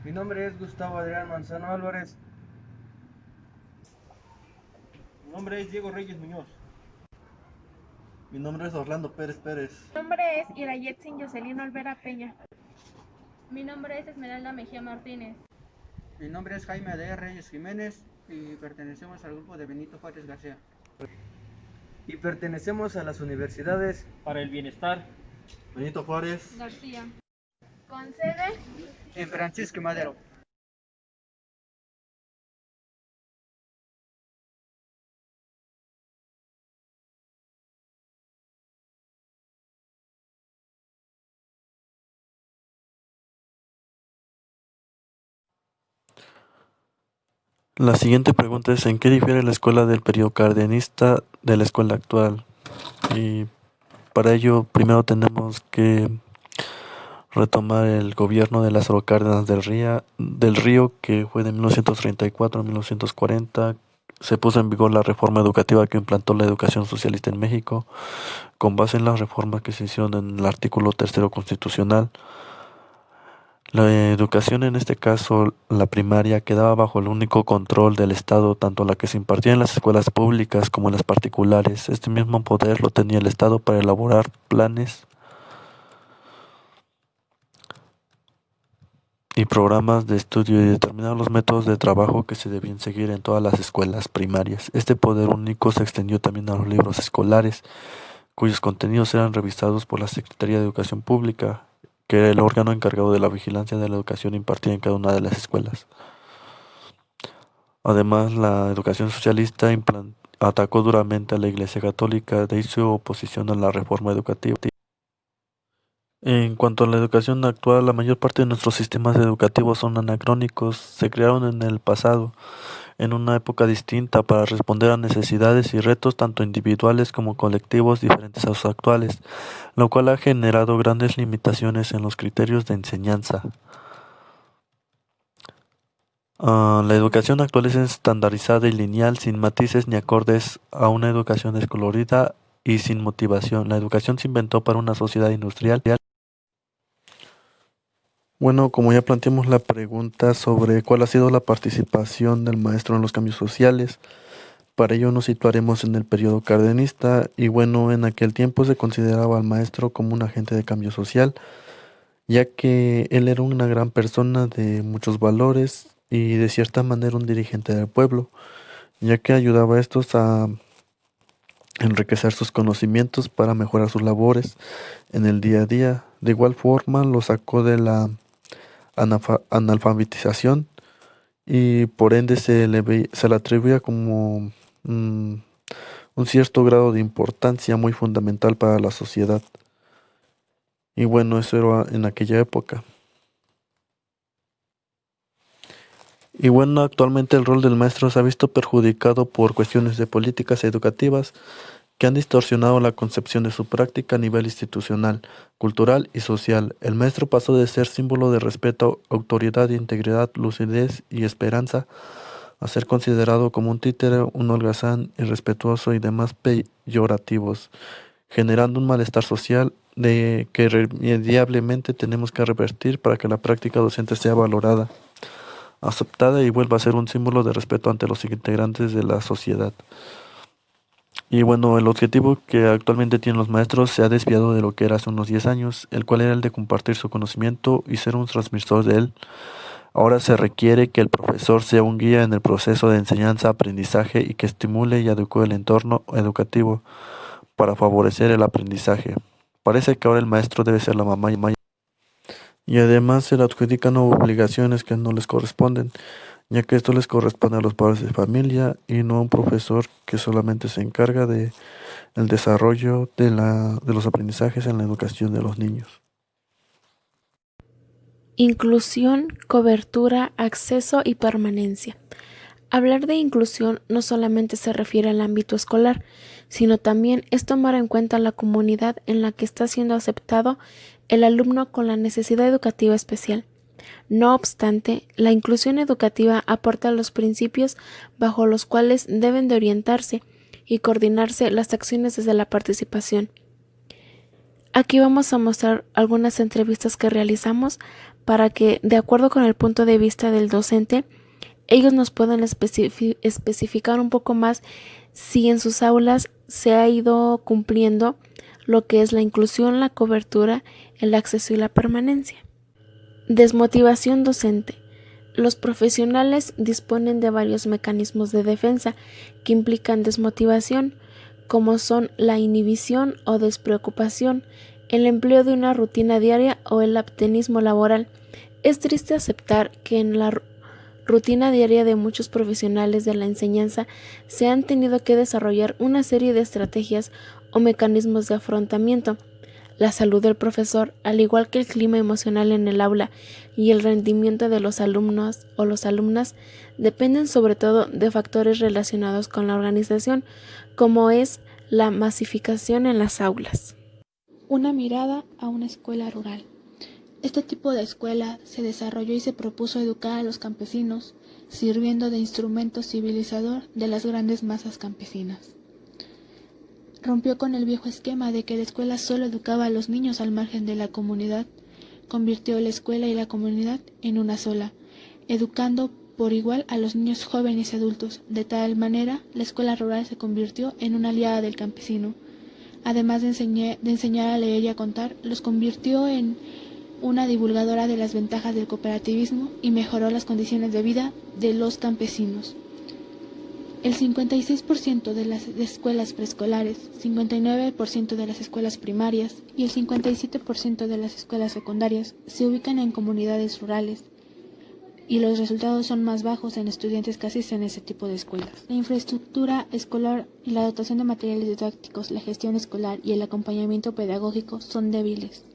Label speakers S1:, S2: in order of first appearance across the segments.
S1: Mi nombre es Gustavo Adrián Manzano Álvarez.
S2: Mi nombre es Diego Reyes Muñoz.
S3: Mi nombre es Orlando Pérez Pérez.
S4: Mi nombre es Irayetzin Jocelyn Olvera Peña.
S5: Mi nombre es Esmeralda Mejía Martínez.
S6: Mi nombre es Jaime de Reyes Jiménez y pertenecemos al grupo de Benito Juárez García.
S1: Y pertenecemos a las universidades
S2: Para el bienestar.
S3: Benito Juárez.
S5: García.
S4: Con sede
S6: En Francisco Madero.
S3: La siguiente pregunta es: ¿en qué difiere la escuela del periodo cardenista de la escuela actual? Y para ello primero tenemos que retomar el gobierno de Lázaro Cárdenas del Río, que fue de 1934 a 1940. Se puso en vigor la reforma educativa que implantó la educación socialista en México, con base en las reformas que se hicieron en el artículo tercero constitucional. La educación, en este caso la primaria, quedaba bajo el único control del Estado, tanto la que se impartía en las escuelas públicas como en las particulares. Este mismo poder lo tenía el Estado para elaborar planes y programas de estudio y determinar los métodos de trabajo que se debían seguir en todas las escuelas primarias. Este poder único se extendió también a los libros escolares, cuyos contenidos eran revisados por la Secretaría de Educación Pública, que era el órgano encargado de la vigilancia de la educación impartida en cada una de las escuelas. Además, la educación socialista atacó duramente a la Iglesia Católica de su oposición a la reforma educativa. En cuanto a la educación actual, la mayor parte de nuestros sistemas educativos son anacrónicos, se crearon en el pasado, en una época distinta, para responder a necesidades y retos tanto individuales como colectivos diferentes a los actuales, lo cual ha generado grandes limitaciones en los criterios de enseñanza. La educación actual es estandarizada y lineal, sin matices ni acordes a una educación descolorida y sin motivación. La educación se inventó para una sociedad industrial. Bueno, como ya planteamos la pregunta sobre cuál ha sido la participación del maestro en los cambios sociales, para ello nos situaremos en el periodo cardenista y bueno, en aquel tiempo se consideraba al maestro como un agente de cambio social, ya que él era una gran persona de muchos valores y de cierta manera un dirigente del pueblo, ya que ayudaba a estos a enriquecer sus conocimientos para mejorar sus labores en el día a día. De igual forma, lo sacó de la analfabetización y por ende se le atribuía como un cierto grado de importancia muy fundamental para la sociedad. Y bueno, eso era en aquella época. Y bueno, actualmente el rol del maestro se ha visto perjudicado por cuestiones de políticas educativas que han distorsionado la concepción de su práctica a nivel institucional, cultural y social. El maestro pasó de ser símbolo de respeto, autoridad, integridad, lucidez y esperanza a ser considerado como un títere, un holgazán, irrespetuoso y demás peyorativos, generando un malestar social de que irremediablemente tenemos que revertir para que la práctica docente sea valorada, aceptada y vuelva a ser un símbolo de respeto ante los integrantes de la sociedad. Y bueno, el objetivo que actualmente tienen los maestros se ha desviado de lo que era hace unos 10 años, el cual era el de compartir su conocimiento y ser un transmisor de él. Ahora se requiere que el profesor sea un guía en el proceso de enseñanza-aprendizaje y que estimule y adecue el entorno educativo para favorecer el aprendizaje. Parece que ahora el maestro debe ser la mamá y además se le adjudican obligaciones que no les corresponden, ya que esto les corresponde a los padres de familia y no a un profesor que solamente se encarga de el desarrollo de los aprendizajes en la educación de los niños.
S4: inclusión, cobertura, acceso y permanencia. Hablar de inclusión no solamente se refiere al ámbito escolar, sino también es tomar en cuenta la comunidad en la que está siendo aceptado el alumno con la necesidad educativa especial. No obstante, la inclusión educativa aporta los principios bajo los cuales deben de orientarse y coordinarse las acciones desde la participación. Aquí vamos a mostrar algunas entrevistas que realizamos para que, de acuerdo con el punto de vista del docente, ellos nos puedan especificar un poco más si en sus aulas se ha ido cumpliendo lo que es la inclusión, la cobertura, el acceso y la permanencia. Desmotivación docente. Los profesionales disponen de varios mecanismos de defensa que implican desmotivación, como son la inhibición o despreocupación, el empleo de una rutina diaria o el abstenismo laboral. Es triste aceptar que en la rutina diaria de muchos profesionales de la enseñanza se han tenido que desarrollar una serie de estrategias o mecanismos de afrontamiento. La salud del profesor, al igual que el clima emocional en el aula y el rendimiento de los alumnos o las alumnas, dependen sobre todo de factores relacionados con la organización, como es la masificación en las aulas.
S7: Una mirada a una escuela rural. Este tipo de escuela se desarrolló y se propuso educar a los campesinos, sirviendo de instrumento civilizador de las grandes masas campesinas. Rompió con el viejo esquema de que la escuela solo educaba a los niños al margen de la comunidad. Convirtió la escuela y la comunidad en una sola, educando por igual a los niños jóvenes y adultos. De tal manera, la escuela rural se convirtió en una aliada del campesino. Además de enseñar a leer y a contar, los convirtió en una divulgadora de las ventajas del cooperativismo y mejoró las condiciones de vida de los campesinos. El 56% de las escuelas preescolares, 59% de las escuelas primarias y el 57% de las escuelas secundarias se ubican en comunidades rurales, y los resultados son más bajos en estudiantes que asisten a ese tipo de escuelas. La infraestructura escolar y la dotación de materiales didácticos, la gestión escolar y el acompañamiento pedagógico son débiles.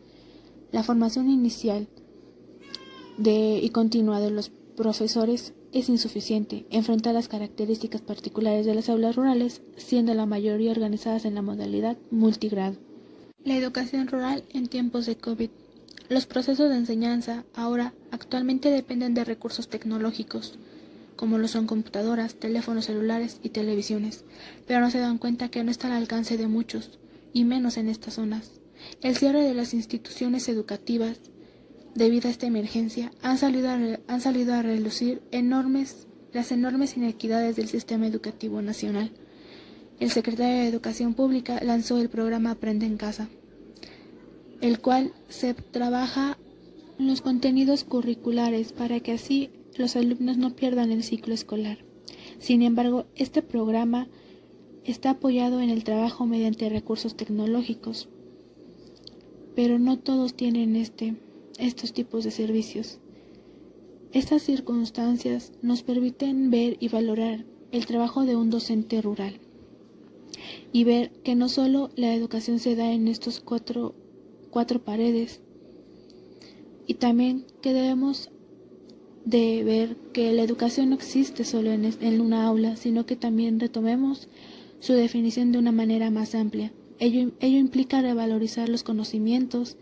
S7: La formación inicial y continua de los profesores es insuficiente, enfrenta a las características particulares de las aulas rurales, siendo la mayoría organizadas en la modalidad multigrado. La educación rural en tiempos de COVID. Los procesos de enseñanza actualmente dependen de recursos tecnológicos, como lo son computadoras, teléfonos celulares y televisiones, pero no se dan cuenta que no está al alcance de muchos, y menos en estas zonas. El cierre de las instituciones educativas debido a esta emergencia han salido a relucir las enormes inequidades del sistema educativo nacional. El secretario de Educación Pública lanzó el programa Aprende en Casa, el cual se trabaja en los contenidos curriculares para que así los alumnos no pierdan el ciclo escolar. Sin embargo, este programa está apoyado en el trabajo mediante recursos tecnológicos, pero no todos tienen estos tipos de servicios. Estas circunstancias nos permiten ver y valorar el trabajo de un docente rural y ver que no solo la educación se da en estos cuatro paredes, y también que debemos de ver que la educación no existe solo en una aula, sino que también retomemos su definición de una manera más amplia. Ello implica revalorizar los conocimientos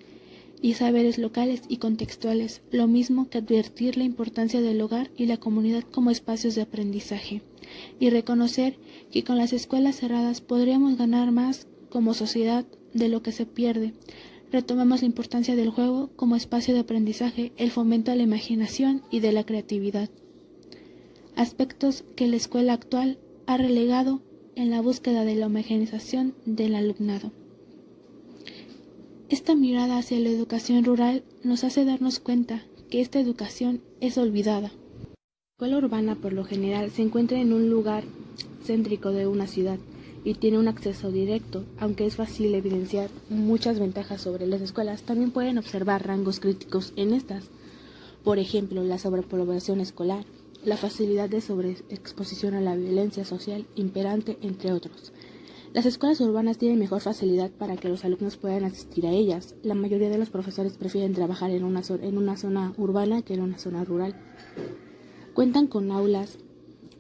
S7: y saberes locales y contextuales, lo mismo que advertir la importancia del hogar y la comunidad como espacios de aprendizaje, y reconocer que con las escuelas cerradas podríamos ganar más como sociedad de lo que se pierde. Retomamos la importancia del juego como espacio de aprendizaje, el fomento a la imaginación y de la creatividad, aspectos que la escuela actual ha relegado en la búsqueda de la homogeneización del alumnado. Esta mirada hacia la educación rural nos hace darnos cuenta que esta educación es olvidada. La escuela urbana por lo general se encuentra en un lugar céntrico de una ciudad y tiene un acceso directo. Aunque es fácil evidenciar muchas ventajas sobre las escuelas, también pueden observar rangos críticos en estas. Por ejemplo, la sobrepoblación escolar, la facilidad de sobreexposición a la violencia social imperante, entre otros. Las escuelas urbanas tienen mejor facilidad para que los alumnos puedan asistir a ellas. La mayoría de los profesores prefieren trabajar en una zona urbana que en una zona rural. Cuentan con aulas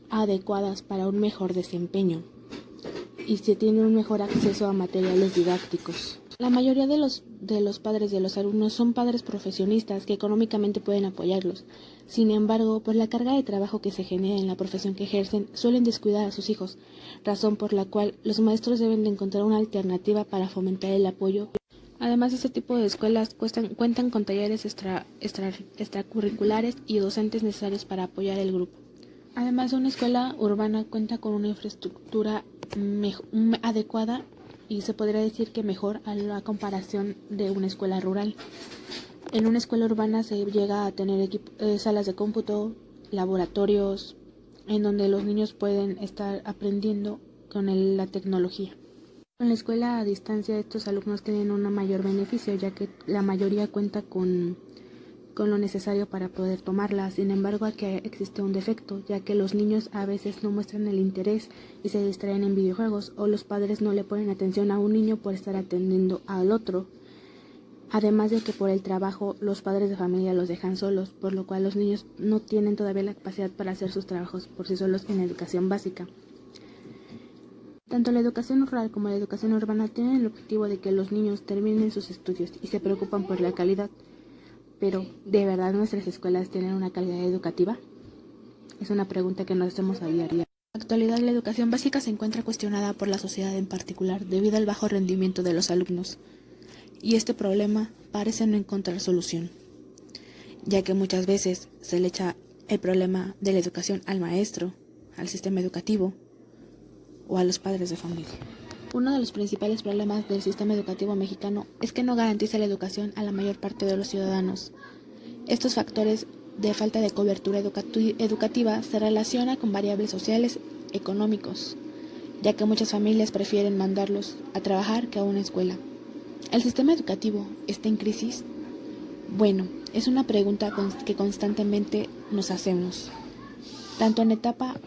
S7: adecuadas para un mejor desempeño y se tiene un mejor acceso a materiales didácticos. La mayoría de los padres de los alumnos son padres profesionistas que económicamente pueden apoyarlos. Sin embargo, por la carga de trabajo que se genera en la profesión que ejercen, suelen descuidar a sus hijos, razón por la cual los maestros deben de encontrar una alternativa para fomentar el apoyo Además, este tipo de escuelas cuentan con talleres extracurriculares y docentes necesarios para apoyar el grupo. Además, una escuela urbana cuenta con una infraestructura adecuada y se podría decir que mejor a la comparación de una escuela rural. En una escuela urbana se llega a tener salas de cómputo, laboratorios, en donde los niños pueden estar aprendiendo con la tecnología. En la escuela a distancia estos alumnos tienen un mayor beneficio, ya que la mayoría cuenta con lo necesario para poder tomarla. Sin embargo, aquí existe un defecto, ya que los niños a veces no muestran el interés y se distraen en videojuegos, o los padres no le ponen atención a un niño por estar atendiendo al otro. Además de que por el trabajo los padres de familia los dejan solos, por lo cual los niños no tienen todavía la capacidad para hacer sus trabajos por sí solos en la educación básica. Tanto la educación rural como la educación urbana tienen el objetivo de que los niños terminen sus estudios y se preocupan por la calidad. Pero, ¿de verdad nuestras escuelas tienen una calidad educativa? Es una pregunta que nos hacemos a diario. En la actualidad, la educación básica se encuentra cuestionada por la sociedad en particular debido al bajo rendimiento de los alumnos. Y este problema parece no encontrar solución, ya que muchas veces se le echa el problema de la educación al maestro, al sistema educativo o a los padres de familia. Uno de los principales problemas del sistema educativo mexicano es que no garantiza la educación a la mayor parte de los ciudadanos. Estos factores de falta de cobertura educativa se relacionan con variables sociales, económicos, ya que muchas familias prefieren mandarlos a trabajar que a una escuela. ¿El sistema educativo está en crisis? Bueno, es una pregunta que constantemente nos hacemos. Tanto en la etapa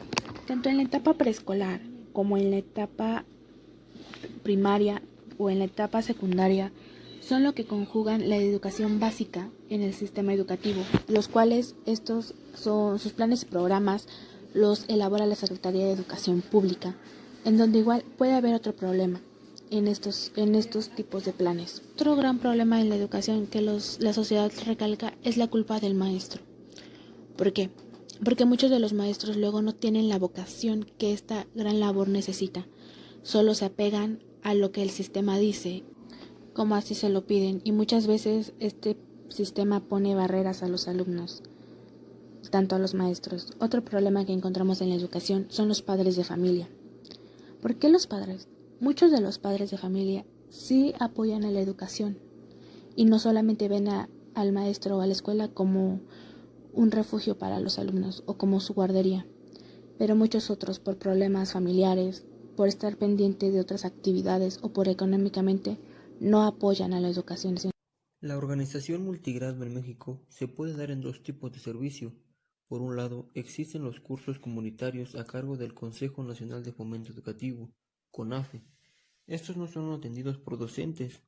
S7: preescolar como en la etapa primaria o en la etapa secundaria son lo que conjugan la educación básica en el sistema educativo, los cuales estos son sus planes y programas los elabora la Secretaría de Educación Pública, en donde igual puede haber otro problema en estos tipos de planes. Otro gran problema en la educación que la sociedad recalca es la culpa del maestro. ¿Por qué? Porque muchos de los maestros luego no tienen la vocación que esta gran labor necesita. Solo se apegan a lo que el sistema dice, como así se lo piden, y muchas veces este sistema pone barreras a los alumnos, tanto a los maestros. Otro problema que encontramos en la educación son los padres de familia. ¿Por qué los padres? Muchos de los padres de familia sí apoyan a la educación y no solamente ven al maestro o a la escuela como un refugio para los alumnos o como su guardería, pero muchos otros por problemas familiares, por estar pendiente de otras actividades o por económicamente no apoyan a la educación.
S8: La organización multigrado en México se puede dar en dos tipos de servicio. Por un lado, existen los cursos comunitarios a cargo del Consejo Nacional de Fomento Educativo, CONAFE. Estos no son atendidos por docentes,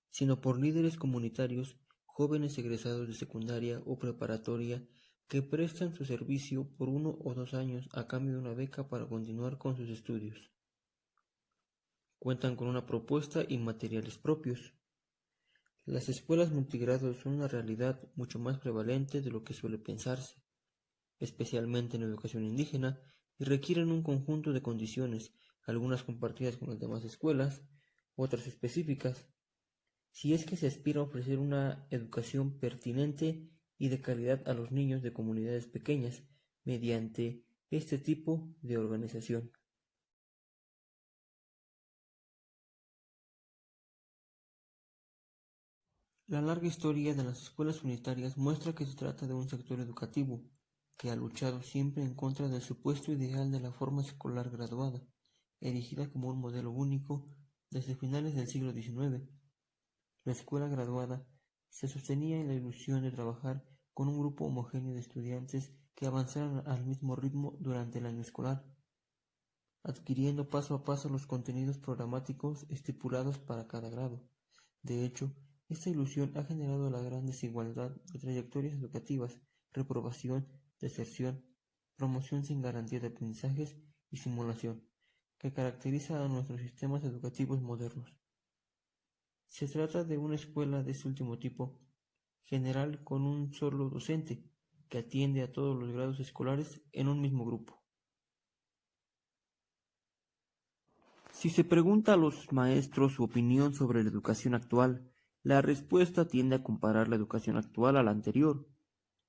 S8: sino por líderes comunitarios, jóvenes egresados de secundaria o preparatoria que prestan su servicio por 1 o 2 años a cambio de una beca para continuar con sus estudios. Cuentan con una propuesta y materiales propios. Las escuelas multigrado son una realidad mucho más prevalente de lo que suele pensarse, especialmente en la educación indígena, y requieren un conjunto de condiciones, algunas compartidas con las demás escuelas, otras específicas, si es que se aspira a ofrecer una educación pertinente y de calidad a los niños de comunidades pequeñas mediante este tipo de organización. La larga historia de las escuelas unitarias muestra que se trata de un sector educativo que ha luchado siempre en contra del supuesto ideal de la forma escolar graduada, erigida como un modelo único desde finales del siglo XIX. La escuela graduada se sostenía en la ilusión de trabajar con un grupo homogéneo de estudiantes que avanzaran al mismo ritmo durante el año escolar, adquiriendo paso a paso los contenidos programáticos estipulados para cada grado. De hecho, esta ilusión ha generado la gran desigualdad de trayectorias educativas, reprobación, deserción, promoción sin garantía de aprendizajes y simulación, que caracteriza a nuestros sistemas educativos modernos. Se trata de una escuela de este último tipo, general con un solo docente, que atiende a todos los grados escolares en un mismo grupo. Si se pregunta a los maestros su opinión sobre la educación actual, la respuesta tiende a comparar la educación actual a la anterior.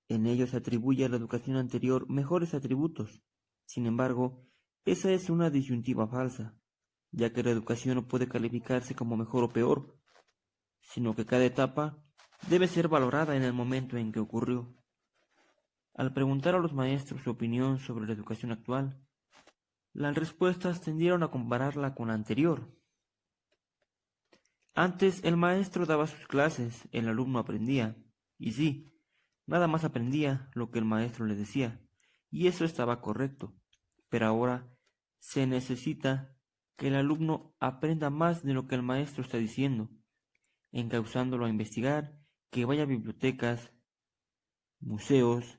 S8: En ello se atribuye a la educación anterior mejores atributos. Sin embargo, esa es una disyuntiva falsa, ya que la educación no puede calificarse como mejor o peor, sino que cada etapa debe ser valorada en el momento en que ocurrió. Al preguntar a los maestros su opinión sobre la educación actual, las respuestas tendieron a compararla con la anterior. Antes el maestro daba sus clases, el alumno aprendía, y sí, nada más aprendía lo que el maestro le decía, y eso estaba correcto. Pero ahora se necesita que el alumno aprenda más de lo que el maestro está diciendo, encauzándolo a investigar, que vaya a bibliotecas, museos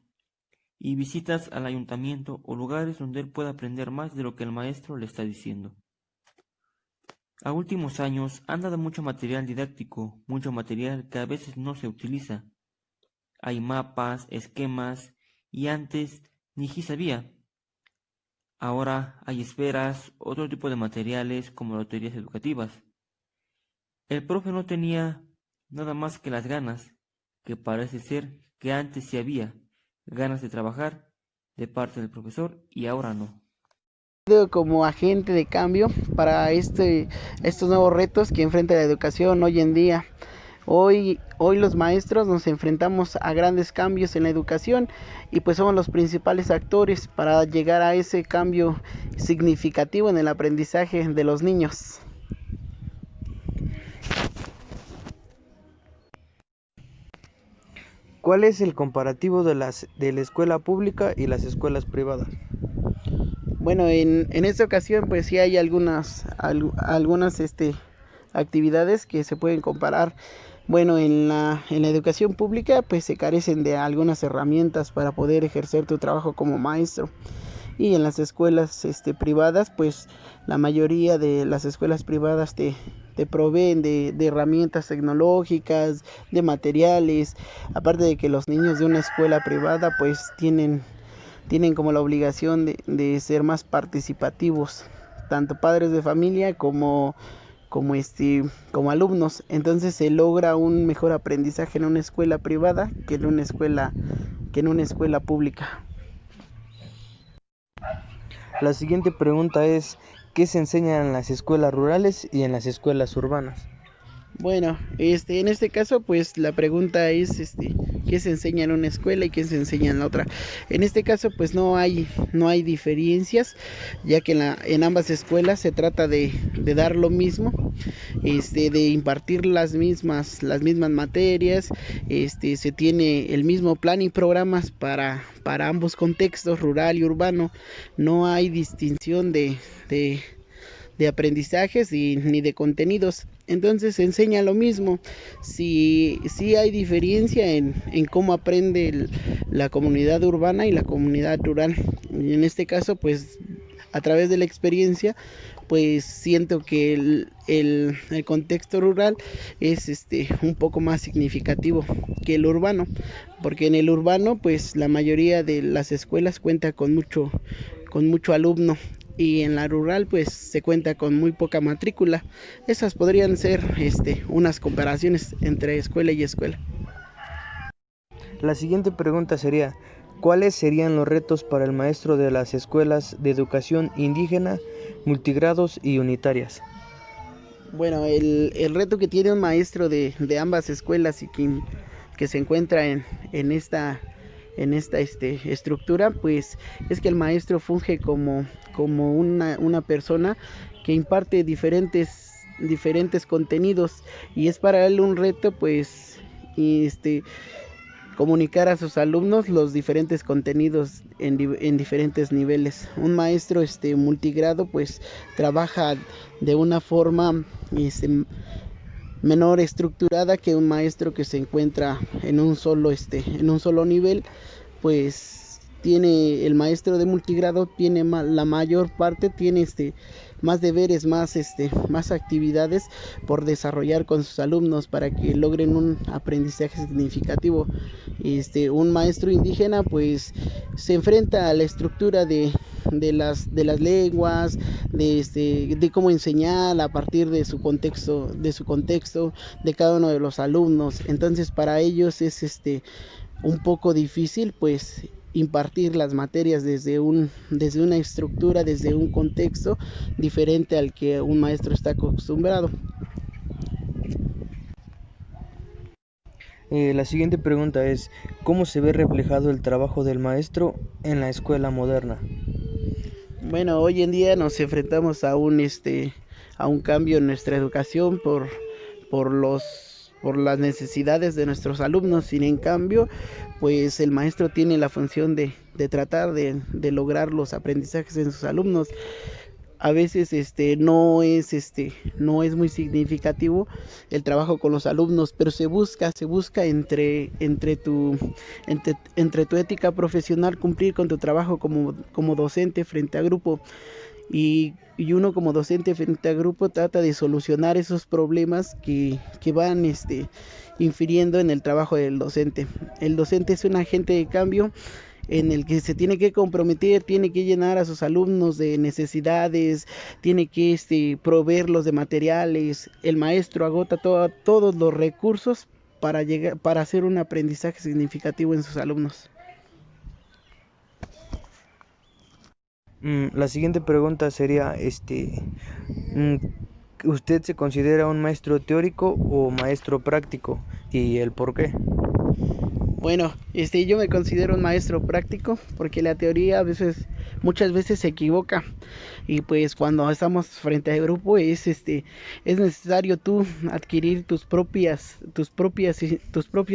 S8: y visitas al ayuntamiento o lugares donde él pueda aprender más de lo que el maestro le está diciendo. A últimos años han dado mucho material didáctico, mucho material que a veces no se utiliza. Hay mapas, esquemas, y antes ni sabía. Ahora hay esferas, otro tipo de materiales como loterías educativas. El profe no tenía nada más que las ganas, que parece ser que antes sí había, ganas de trabajar de parte del profesor y ahora no.
S9: Como agente de cambio para estos nuevos retos que enfrenta la educación hoy en día. Hoy los maestros nos enfrentamos a grandes cambios en la educación y pues somos los principales actores para llegar a ese cambio significativo en el aprendizaje de los niños.
S1: ¿Cuál es el comparativo de la escuela pública y las escuelas privadas?
S9: Bueno, en esta ocasión pues sí hay algunas actividades que se pueden comparar. Bueno, en la educación pública pues se carecen de algunas herramientas para poder ejercer tu trabajo como maestro. Y en las escuelas privadas pues la mayoría de las escuelas privadas te proveen de herramientas tecnológicas, de materiales, aparte de que los niños de una escuela privada pues tienen como la obligación de ser más participativos, tanto padres de familia como alumnos. Entonces se logra un mejor aprendizaje en una escuela privada que en una escuela pública.
S1: La siguiente pregunta es, ¿qué se enseña en las escuelas rurales y en las escuelas urbanas?
S9: Bueno, en este caso pues la pregunta es qué se enseña en una escuela y qué se enseña en la otra. En este caso pues no hay diferencias, ya que en ambas escuelas se trata de dar lo mismo, de impartir las mismas materias, se tiene el mismo plan y programas para ambos contextos, rural y urbano. No hay distinción de aprendizajes ni de contenidos. Entonces se enseña lo mismo. Sí hay diferencia en cómo aprende la comunidad urbana y la comunidad rural. Y en este caso pues a través de la experiencia pues siento que el contexto rural es un poco más significativo que el urbano, porque en el urbano pues la mayoría de las escuelas cuenta con mucho alumno, y en la rural pues se cuenta con muy poca matrícula. Esas podrían ser unas comparaciones entre escuela y escuela.
S1: La siguiente pregunta sería, ¿cuáles serían los retos para el maestro de las escuelas de educación indígena, multigrados y unitarias?
S9: Bueno, el reto que tiene un maestro de ambas escuelas y que se encuentra en esta estructura pues es que el maestro funge como una persona que imparte diferentes contenidos, y es para él un reto pues comunicar a sus alumnos los diferentes contenidos en diferentes niveles. Un maestro multigrado pues trabaja de una forma menor estructurada que un maestro que se encuentra en un solo nivel. Pues el maestro de multigrado tiene la mayor parte tiene más deberes, más actividades por desarrollar con sus alumnos para que logren un aprendizaje significativo. Un maestro indígena pues se enfrenta a la estructura de de las lenguas, de cómo enseñar a partir de su contexto, de cada uno de los alumnos. Entonces para ellos es un poco difícil pues impartir las materias desde una estructura, desde un contexto diferente al que un maestro está acostumbrado.
S1: La siguiente pregunta es, ¿cómo se ve reflejado el trabajo del maestro en la escuela moderna?
S9: Bueno, hoy en día nos enfrentamos a un cambio en nuestra educación por las necesidades de nuestros alumnos. Sin en cambio, pues el maestro tiene la función de tratar de lograr los aprendizajes en sus alumnos. A veces no es muy significativo el trabajo con los alumnos, pero se busca entre tu ética profesional cumplir con tu trabajo como docente frente a grupo. Y uno como docente frente a grupo trata de solucionar esos problemas que van infiriendo en el trabajo del docente. El docente es un agente de cambio en el que se tiene que comprometer, tiene que llenar a sus alumnos de necesidades, tiene que proveerlos de materiales. El maestro agota todos los recursos para hacer un aprendizaje significativo en sus alumnos.
S1: La siguiente pregunta sería, ¿usted se considera un maestro teórico o maestro práctico? ¿Y el por qué?
S9: Bueno, yo me considero un maestro práctico porque la teoría muchas veces se equivoca, y pues cuando estamos frente al grupo es necesario tú adquirir tus propias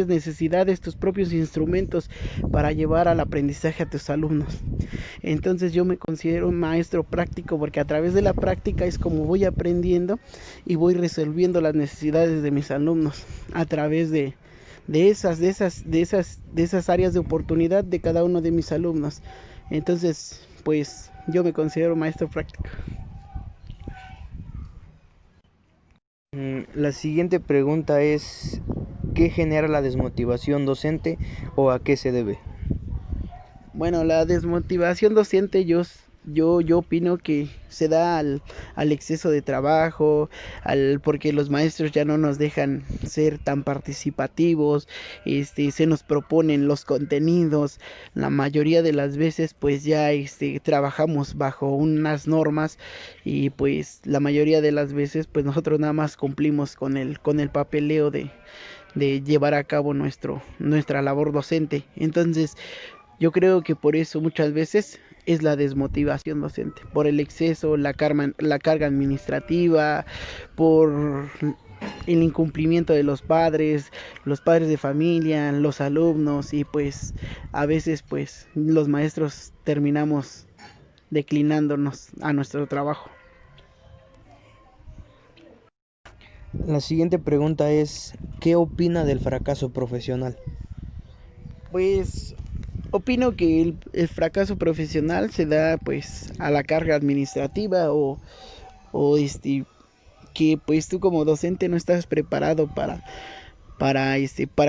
S9: necesidades, tus propios instrumentos para llevar al aprendizaje a tus alumnos. Entonces yo me considero un maestro práctico porque a través de la práctica es como voy aprendiendo y voy resolviendo las necesidades de mis alumnos a través de esas áreas de oportunidad de cada uno de mis alumnos. Entonces, pues yo me considero maestro práctico.
S1: La siguiente pregunta es, ¿qué genera la desmotivación docente o a qué se debe?
S9: Bueno, la desmotivación docente yo opino que se da al exceso de trabajo, porque los maestros ya no nos dejan ser tan participativos, se nos proponen los contenidos. La mayoría de las veces pues ya trabajamos bajo unas normas, y pues la mayoría de las veces pues nosotros nada más cumplimos con el papeleo de llevar a cabo nuestra labor docente. Entonces yo creo que por eso muchas veces es la desmotivación docente, por el exceso, la carga administrativa, por el incumplimiento de los padres de familia, los alumnos, y pues a veces pues los maestros terminamos declinándonos a nuestro trabajo.
S1: La siguiente pregunta es, ¿qué opina del fracaso profesional?
S9: Pues opino que el fracaso profesional se da pues a la carga administrativa o que pues tú como docente no estás preparado para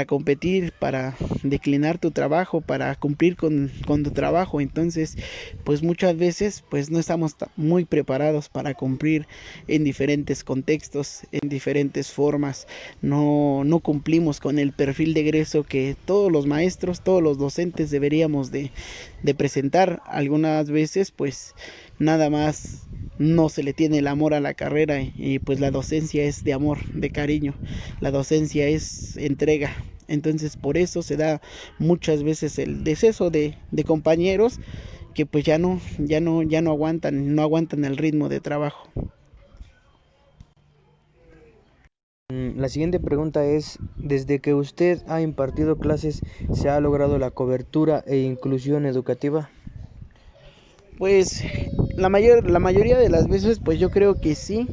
S9: competir, para declinar tu trabajo, para cumplir con tu trabajo. Entonces pues muchas veces pues no estamos muy preparados para cumplir en diferentes contextos, en diferentes formas. No cumplimos con el perfil de egreso que todos los maestros, todos los docentes deberíamos de presentar. Algunas veces pues nada más no se le tiene el amor a la carrera, y pues la docencia es de amor, de cariño, la docencia es entrega. Entonces por eso se da muchas veces el deceso de compañeros que pues ya no aguantan el ritmo de trabajo.
S1: La siguiente pregunta es, ¿desde que usted ha impartido clases se ha logrado la cobertura e inclusión educativa?
S9: Pues la mayoría de las veces pues yo creo que sí,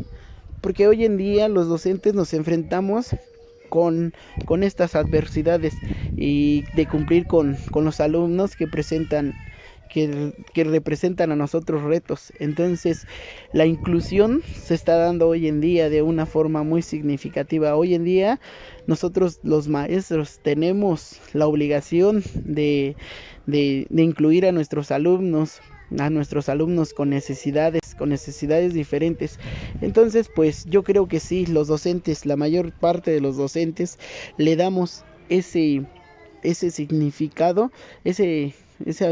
S9: porque hoy en día los docentes nos enfrentamos con estas adversidades y de cumplir con los alumnos que representan a nosotros retos. Entonces la inclusión se está dando hoy en día de una forma muy significativa. Hoy en día nosotros los maestros tenemos la obligación de incluir a nuestros alumnos, a nuestros alumnos con necesidades diferentes. Entonces, pues yo creo que sí, los docentes, la mayor parte de los docentes le damos ese significado, ese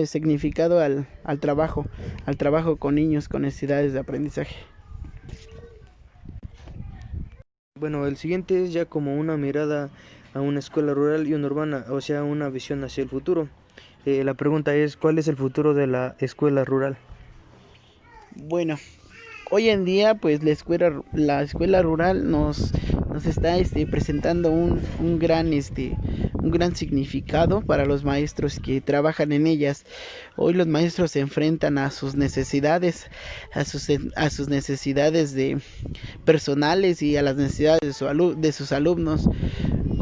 S9: significado al trabajo con niños con necesidades de aprendizaje.
S1: Bueno, el siguiente es ya como una mirada a una escuela rural y una urbana, o sea, una visión hacia el futuro. La pregunta es, ¿cuál es el futuro de la escuela rural?
S9: Bueno, hoy en día pues la escuela rural nos está presentando un gran significado para los maestros que trabajan en ellas. Hoy los maestros se enfrentan a sus necesidades, a sus necesidades personales y a las necesidades de sus alumnos.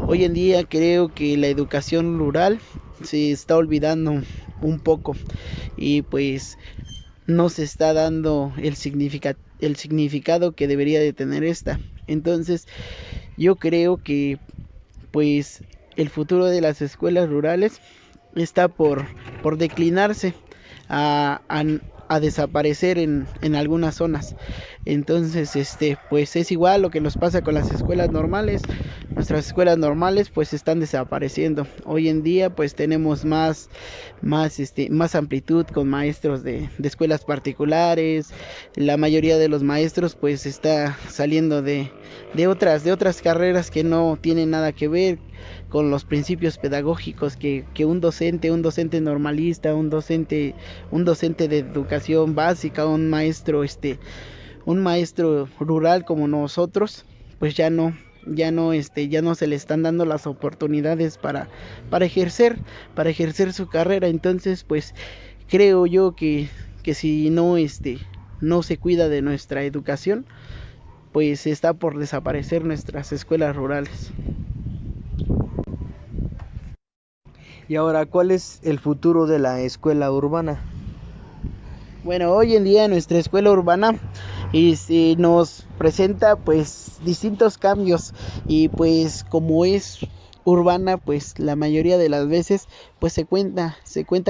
S9: Hoy en día creo que la educación rural se está olvidando un poco y pues no se está dando el significado que debería de tener esta. Entonces, yo creo que pues el futuro de las escuelas rurales está por declinarse a desaparecer en algunas zonas. Entonces, pues es igual lo que nos pasa con las escuelas normales. Nuestras escuelas normales pues están desapareciendo. Hoy en día pues tenemos más amplitud con maestros de escuelas particulares. La mayoría de los maestros pues está saliendo de otras carreras que no tienen nada que ver con los principios pedagógicos que un docente normalista, un docente de educación básica, un maestro rural como nosotros, pues ya no se le están dando las oportunidades para ejercer su carrera. Entonces, pues creo yo que si no se cuida de nuestra educación, pues está por desaparecer nuestras escuelas rurales.
S1: Y ahora, ¿cuál es el futuro de la escuela urbana?
S9: Bueno, hoy en día nuestra escuela urbana nos presenta pues distintos cambios y pues como es urbana pues la mayoría de las veces pues se cuenta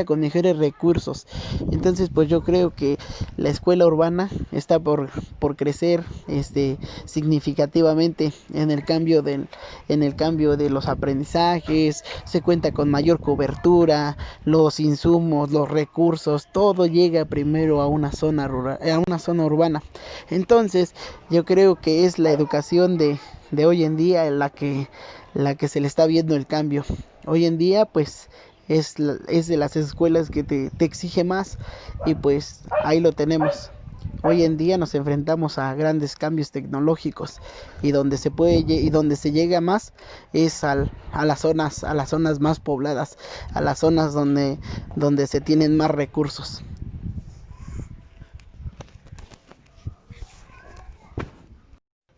S9: con mejores recursos. Entonces pues yo creo que la escuela urbana está por crecer significativamente en el cambio de los aprendizajes. Se cuenta con mayor cobertura, los insumos, los recursos, todo llega primero a una zona rural, a una zona urbana. Entonces yo creo que es la educación de hoy en día la que se le está viendo el cambio. Hoy en día pues es de las escuelas que te exige más y pues ahí lo tenemos. Hoy en día nos enfrentamos a grandes cambios tecnológicos y donde se llega más es a las zonas más pobladas, a las zonas donde se tienen más recursos.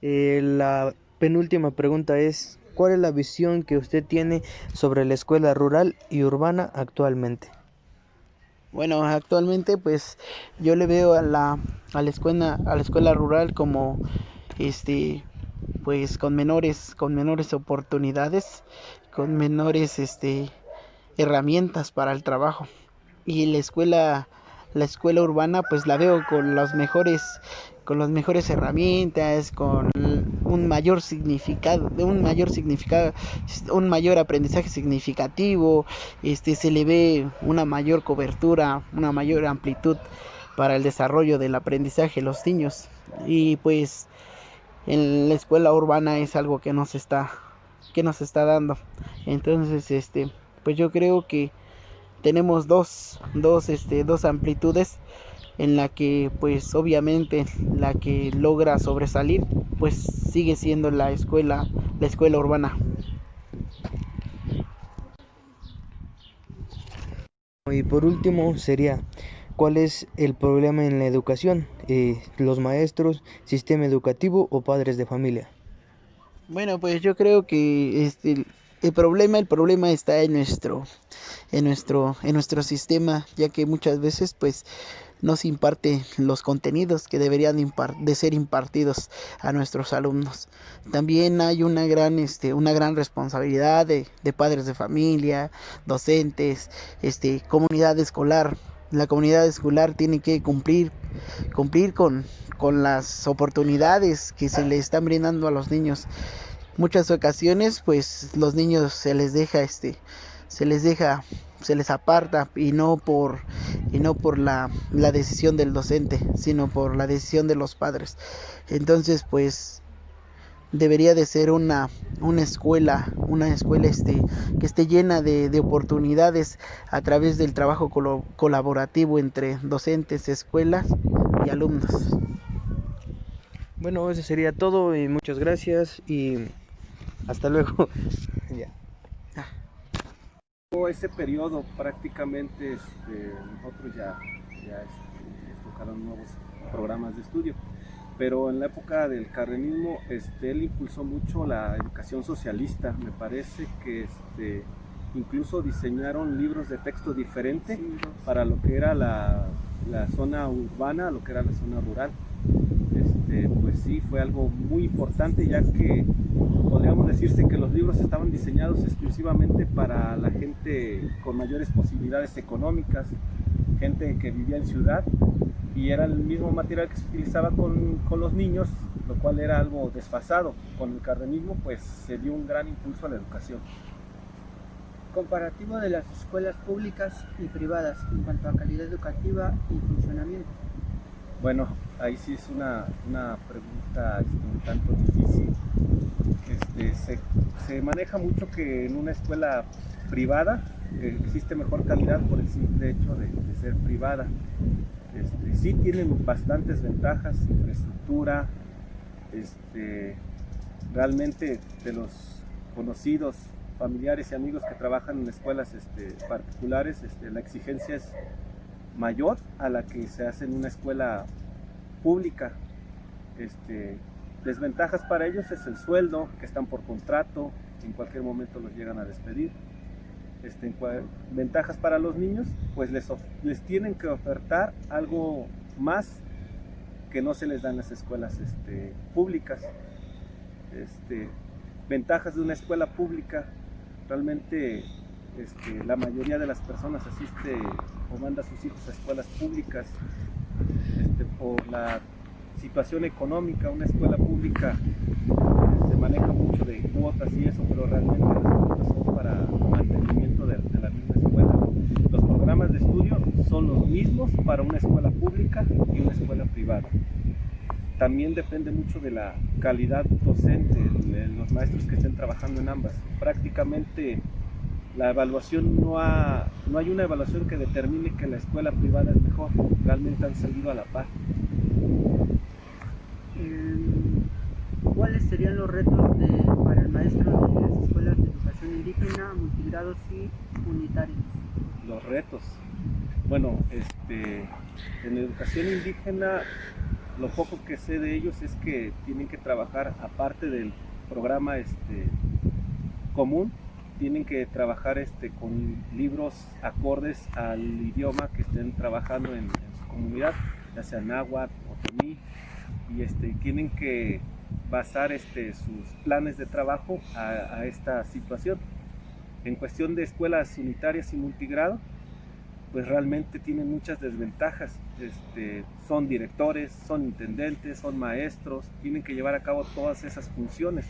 S1: La penúltima pregunta es, ¿cuál es la visión que usted tiene sobre la escuela rural y urbana actualmente?
S9: Bueno, actualmente pues yo le veo a la escuela rural como pues con menores oportunidades, con menores herramientas para el trabajo. Y la escuela urbana pues la veo con las mejores herramientas, con un mayor aprendizaje significativo. Se le ve una mayor cobertura, una mayor amplitud para el desarrollo del aprendizaje de los niños. Y pues en la escuela urbana es algo que nos está dando. Entonces pues yo creo que tenemos dos amplitudes en la que pues obviamente la que logra sobresalir pues sigue siendo la escuela urbana.
S1: Y por último sería, ¿cuál es el problema en la educación? ¿Los maestros, sistema educativo o padres de familia?
S9: Bueno, pues yo creo que el problema está en nuestro sistema, ya que muchas veces pues no se imparte los contenidos que deberían de ser impartidos a nuestros alumnos. También hay una gran responsabilidad de padres de familia, docentes, comunidad escolar, la comunidad escolar tiene que cumplir con las oportunidades que se le están brindando a los niños. Muchas ocasiones pues los niños se les aparta y no por la decisión del docente, sino por la decisión de los padres. Entonces pues debería de ser una escuela que esté llena de oportunidades a través del trabajo colaborativo entre docentes, escuelas y alumnos.
S1: Bueno, eso sería todo y muchas gracias y hasta luego. Ya.
S10: Ese periodo prácticamente nosotros ya tocaron nuevos programas de estudio, pero en la época del cardenismo él impulsó mucho la educación socialista. Me parece que incluso diseñaron libros de texto diferente para lo que era la zona urbana, lo que era la zona rural. Pues sí, fue algo muy importante, ya que podríamos decirse que los libros estaban diseñados exclusivamente para la gente con mayores posibilidades económicas, gente que vivía en ciudad, y era el mismo material que se utilizaba con los niños, lo cual era algo desfasado. Con el cardenismo pues se dio un gran impulso a la educación.
S6: Comparativo de las escuelas públicas y privadas en cuanto a calidad educativa y funcionamiento.
S10: Bueno, ahí sí es una pregunta un tanto difícil. Se maneja mucho que en una escuela privada existe mejor calidad por el simple hecho de ser privada. Sí tienen bastantes ventajas, infraestructura, realmente de los conocidos, familiares y amigos que trabajan en escuelas particulares, la exigencia es mayor a la que se hace en una escuela pública. Desventajas para ellos es el sueldo, que están por contrato, en cualquier momento los llegan a despedir. Ventajas para los niños, pues les tienen que ofertar algo más que no se les da en las escuelas públicas. Ventajas de una escuela pública, realmente la mayoría de las personas asiste o manda a sus hijos a escuelas públicas por la situación económica. Una escuela pública se maneja mucho de cuotas y eso, pero realmente las cuotas son para mantenimiento de la misma escuela. Los programas de estudio son los mismos para una escuela pública y una escuela privada. También depende mucho de la calidad docente, de los maestros que estén trabajando en ambas. Prácticamente la evaluación no hay una evaluación que determine que la escuela privada es mejor. Realmente han salido a la par.
S6: ¿Cuáles serían los retos para el maestro de las escuelas de educación indígena, multigrados y unitarios?
S10: Los retos. Bueno, en educación indígena, lo poco que sé de ellos es que tienen que trabajar, aparte del programa común, tienen que trabajar con libros acordes al idioma que estén trabajando en su comunidad, ya sea náhuatl o otomí, y tienen que basar sus planes de trabajo a esta situación. En cuestión de escuelas unitarias y multigrado, pues realmente tienen muchas desventajas. Son directores, son intendentes, son maestros, tienen que llevar a cabo todas esas funciones.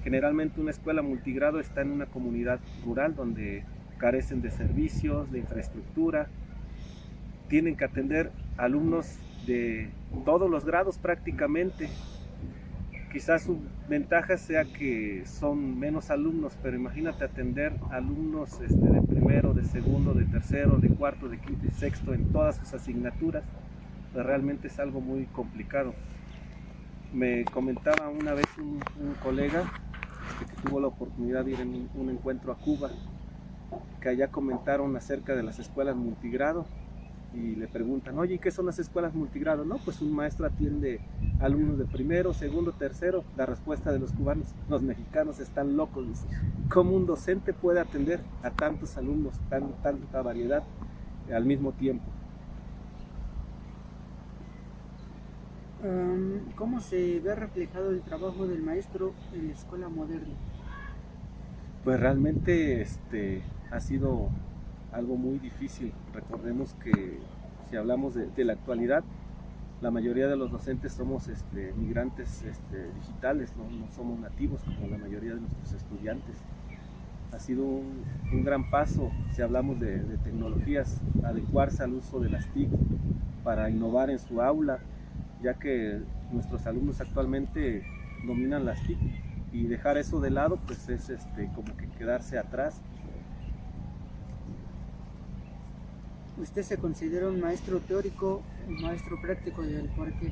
S10: Generalmente una escuela multigrado está en una comunidad rural donde carecen de servicios, de infraestructura. Tienen que atender alumnos de todos los grados prácticamente. Quizás su ventaja sea que son menos alumnos, pero imagínate atender alumnos de primero, de segundo, de tercero, de cuarto, de quinto y sexto en todas sus asignaturas. Pues realmente es algo muy complicado. Me comentaba una vez un colega que tuvo la oportunidad de ir en un encuentro a Cuba, que allá comentaron acerca de las escuelas multigrado y le preguntan, oye, ¿qué son las escuelas multigrado? No, pues un maestro atiende alumnos de primero, segundo, tercero. La respuesta de los cubanos: los mexicanos están locos, dice. ¿Cómo un docente puede atender a tantos alumnos, tanta variedad al mismo tiempo?
S6: ¿Cómo se ve reflejado el trabajo del maestro en la escuela moderna?
S10: Pues realmente ha sido algo muy difícil. Recordemos que Si hablamos de la actualidad, la mayoría de los docentes somos migrantes digitales, no somos nativos como la mayoría de nuestros estudiantes. Ha sido un gran paso, si hablamos de tecnologías, adecuarse al uso de las TIC para innovar en su aula, ya que nuestros alumnos actualmente dominan las TIC, y dejar eso de lado pues es como que quedarse atrás.
S6: ¿Usted se considera un maestro teórico o un maestro práctico del parque?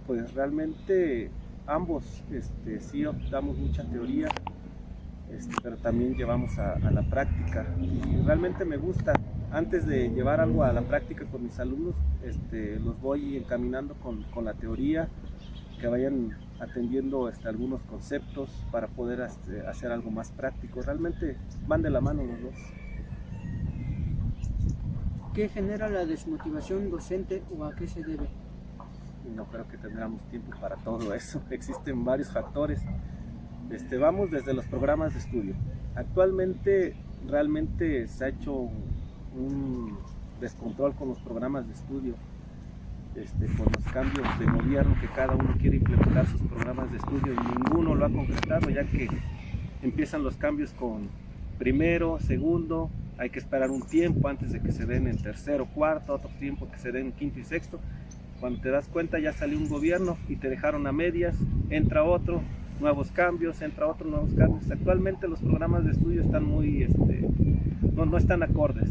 S10: Pues realmente ambos, sí damos mucha teoría, pero también llevamos a la práctica, y realmente me gusta. Antes de llevar algo a la práctica con mis alumnos, los voy encaminando con la teoría, que vayan atendiendo algunos conceptos para poder hacer algo más práctico. Realmente van de la mano los dos.
S6: ¿Qué genera la desmotivación docente o a qué se debe?
S10: No creo que tendremos tiempo para todo eso. Existen varios factores. Vamos desde los programas de estudio. Actualmente realmente se ha hecho un descontrol con los programas de estudio, con los cambios de gobierno, que cada uno quiere implementar sus programas de estudio y ninguno lo ha concretado, ya que empiezan los cambios con primero, segundo, hay que esperar un tiempo antes de que se den en tercero, cuarto, otro tiempo que se den en quinto y sexto. Cuando te das cuenta ya salió un gobierno y te dejaron a medias, entra otro, nuevos cambios, entra otro, nuevos cambios. Actualmente los programas de estudio están muy, no están acordes,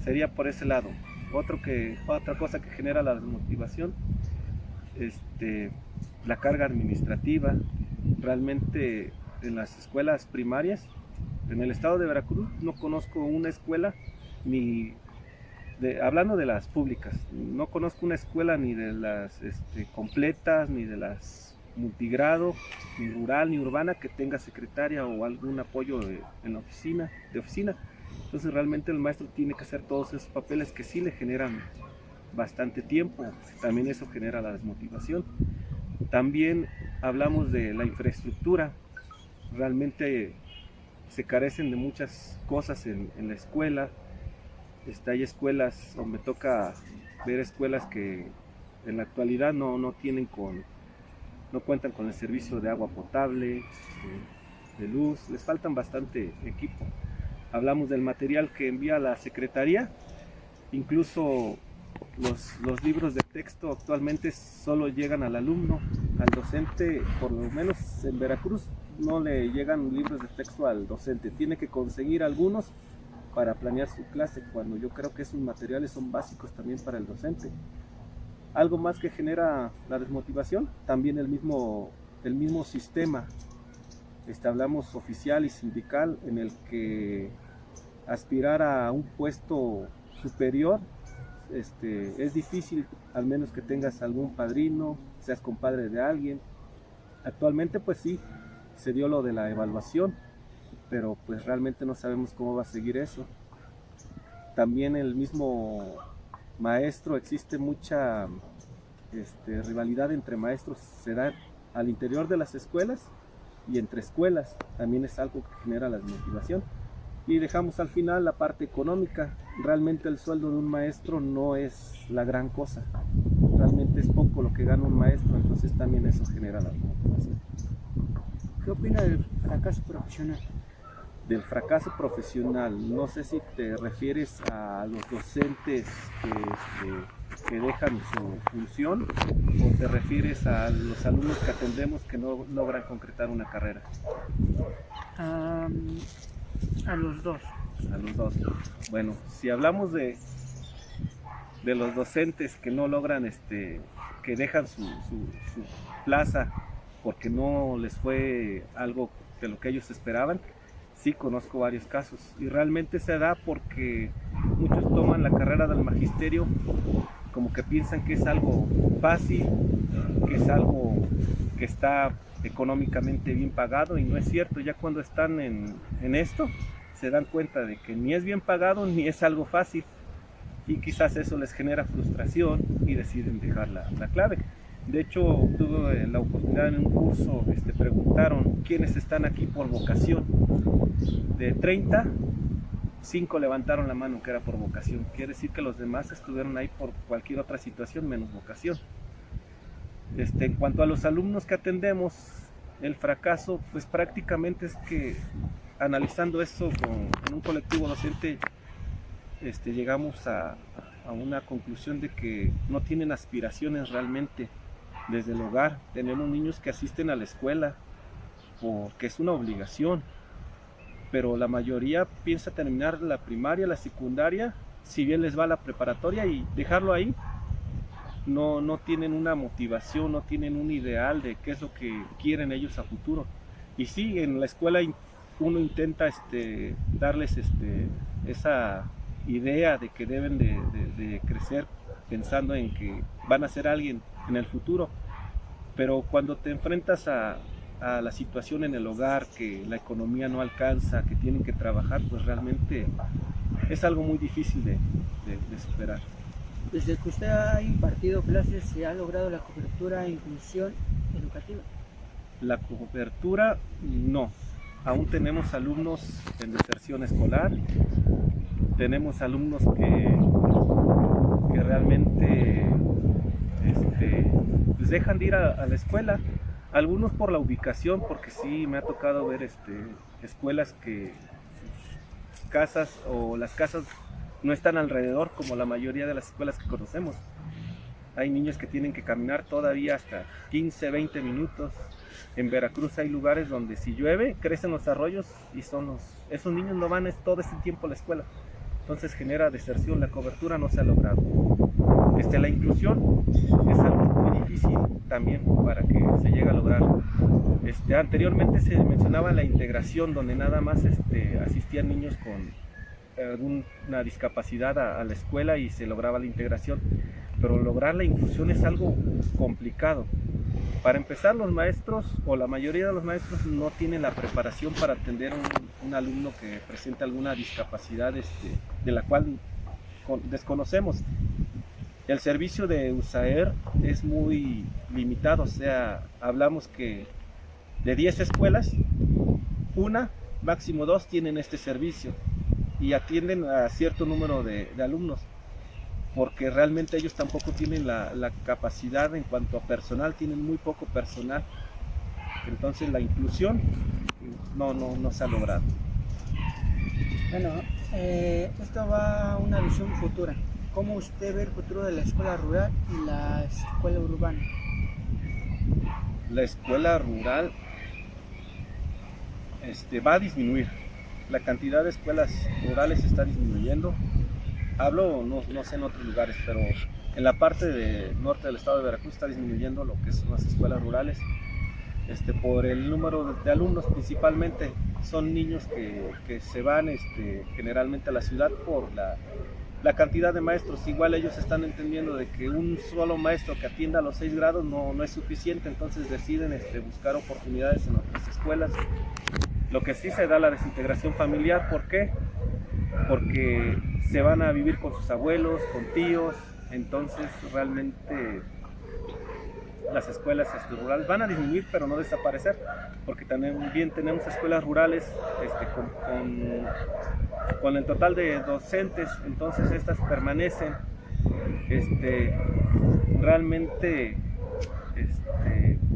S10: sería por ese lado. Otra cosa que genera la desmotivación, la carga administrativa. Realmente en las escuelas primarias, en el estado de Veracruz, no conozco una escuela, hablando de las públicas, no conozco una escuela ni de las completas, ni de las multigrado, ni rural, ni urbana, que tenga secretaria o algún apoyo en la oficina. Entonces realmente el maestro tiene que hacer todos esos papeles que sí le generan bastante tiempo. También eso genera la desmotivación. También hablamos de la infraestructura. Realmente se carecen de muchas cosas en la escuela. Hay escuelas, o me toca ver escuelas que en la actualidad no cuentan con el servicio de agua potable, de luz, les faltan bastante equipo. Hablamos del material que envía la secretaría, incluso los libros de texto actualmente solo llegan al alumno, al docente, por lo menos en Veracruz no le llegan libros de texto al docente, tiene que conseguir algunos para planear su clase, cuando yo creo que esos materiales son básicos también para el docente. Algo más que genera la desmotivación, también el mismo sistema, hablamos oficial y sindical, en el que aspirar a un puesto superior es difícil, al menos que tengas algún padrino, seas compadre de alguien. Actualmente pues sí, se dio lo de la evaluación, pero pues realmente no sabemos cómo va a seguir eso. También el mismo maestro, existe mucha rivalidad entre maestros, se da al interior de las escuelas y entre escuelas, también es algo que genera la desmotivación. Y dejamos al final la parte económica. Realmente el sueldo de un maestro no es la gran cosa, realmente es poco lo que gana un maestro, entonces también eso genera la desmotivación.
S6: ¿Qué opina del fracaso profesional?
S10: Del fracaso profesional, no sé si te refieres a los docentes que dejan su función, o te refieres a los alumnos que atendemos que no logran concretar una carrera.
S6: A los dos.
S10: A los dos. Bueno, si hablamos de los docentes que no logran, que dejan su plaza porque no les fue algo de lo que ellos esperaban, sí conozco varios casos, y realmente se da porque muchos toman la carrera del magisterio como que piensan que es algo fácil, que es algo que está económicamente bien pagado, y no es cierto. Ya cuando están en esto se dan cuenta de que ni es bien pagado ni es algo fácil, y quizás eso les genera frustración y deciden dejar la clave. De hecho, tuve la oportunidad en un curso, preguntaron quiénes están aquí por vocación. De 30, 5 levantaron la mano que era por vocación. Quiere decir que los demás estuvieron ahí por cualquier otra situación menos vocación. En cuanto a los alumnos que atendemos, el fracaso pues prácticamente es que, analizando eso en un colectivo docente, llegamos a una conclusión de que no tienen aspiraciones realmente desde el hogar. Tenemos niños que asisten a la escuela porque es una obligación, pero la mayoría piensa terminar la primaria, la secundaria, si bien les va la preparatoria, y dejarlo ahí. No tienen una motivación, no tienen un ideal de qué es lo que quieren ellos a futuro. Y sí, en la escuela uno intenta darles esa idea de que deben de crecer pensando en que van a ser alguien en el futuro, pero cuando te enfrentas a la situación en el hogar, que la economía no alcanza, que tienen que trabajar, pues realmente es algo muy difícil de superar.
S6: Desde que usted ha impartido clases, ¿se ha logrado la cobertura e inclusión educativa?
S10: La cobertura no, aún tenemos alumnos en deserción escolar, tenemos alumnos que realmente pues dejan de ir a la escuela, algunos por la ubicación, porque sí me ha tocado ver escuelas que sus casas o las casas no están alrededor como la mayoría de las escuelas que conocemos. Hay niños que tienen que caminar todavía hasta 15, 20 minutos. En Veracruz hay lugares donde si llueve crecen los arroyos y esos niños no van todo ese tiempo a la escuela. Entonces genera deserción, la cobertura no se ha logrado. La inclusión es algo muy difícil también para que se llegue a lograr. Anteriormente se mencionaba la integración, donde nada más asistían niños con alguna discapacidad a la escuela y se lograba la integración, pero lograr la inclusión es algo complicado. Para empezar, los maestros o la mayoría de los maestros no tienen la preparación para atender un alumno que presenta alguna discapacidad de la cual desconocemos. El servicio de USAER es muy limitado, o sea, hablamos que de 10 escuelas, una, máximo 2 tienen este servicio y atienden a cierto número de alumnos, porque realmente ellos tampoco tienen la capacidad en cuanto a personal, tienen muy poco personal. Entonces la inclusión no se ha logrado.
S6: Bueno, esto va a una visión futura. ¿Cómo usted ve el futuro de la escuela rural y la escuela urbana?
S10: La escuela rural va a disminuir. La cantidad de escuelas rurales está disminuyendo. Hablo, no sé en otros lugares, pero en la parte norte del estado de Veracruz está disminuyendo lo que son las escuelas rurales, por el número de alumnos. Principalmente son niños que se van generalmente a la ciudad por la cantidad de maestros. Igual ellos están entendiendo de que un solo maestro que atienda a los 6 grados no es suficiente, entonces deciden buscar oportunidades en otras escuelas. Lo que sí se da la desintegración familiar. ¿Por qué? Porque se van a vivir con sus abuelos, con tíos, entonces realmente las escuelas rurales van a disminuir, pero no desaparecer, porque también tenemos escuelas rurales con el total de docentes, entonces estas permanecen. Realmente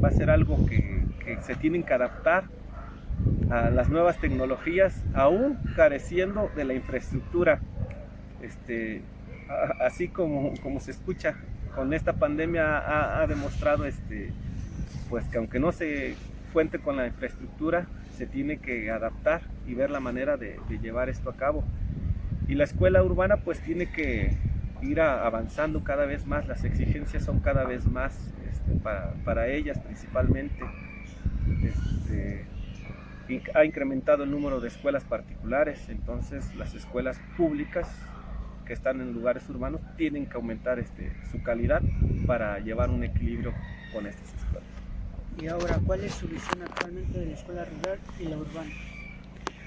S10: va a ser algo que se tienen que adaptar a las nuevas tecnologías, aún careciendo de la infraestructura. Así como se escucha, con esta pandemia ha demostrado pues que aunque no se cuente con la infraestructura, se tiene que adaptar y ver la manera de llevar esto a cabo. Y la escuela urbana pues tiene que ir avanzando cada vez más, las exigencias son cada vez más para ellas principalmente. Ha incrementado el número de escuelas particulares, entonces las escuelas públicas que están en lugares urbanos tienen que aumentar su calidad para llevar un equilibrio con estas escuelas.
S6: Y ahora, ¿cuál es su visión actualmente de la escuela rural y la urbana?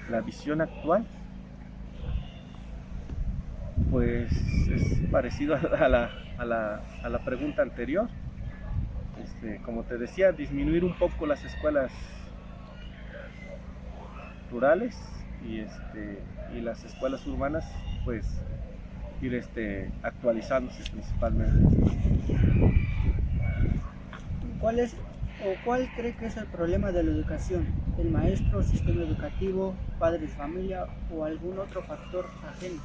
S10: La visión actual pues es parecido a la pregunta anterior. Como te decía, disminuir un poco las escuelas rurales y las escuelas urbanas pues ir actualizándose principalmente.
S6: ¿Cuál cree que es el problema de la educación? ¿El maestro, sistema educativo, padres, familia o algún otro factor ajeno?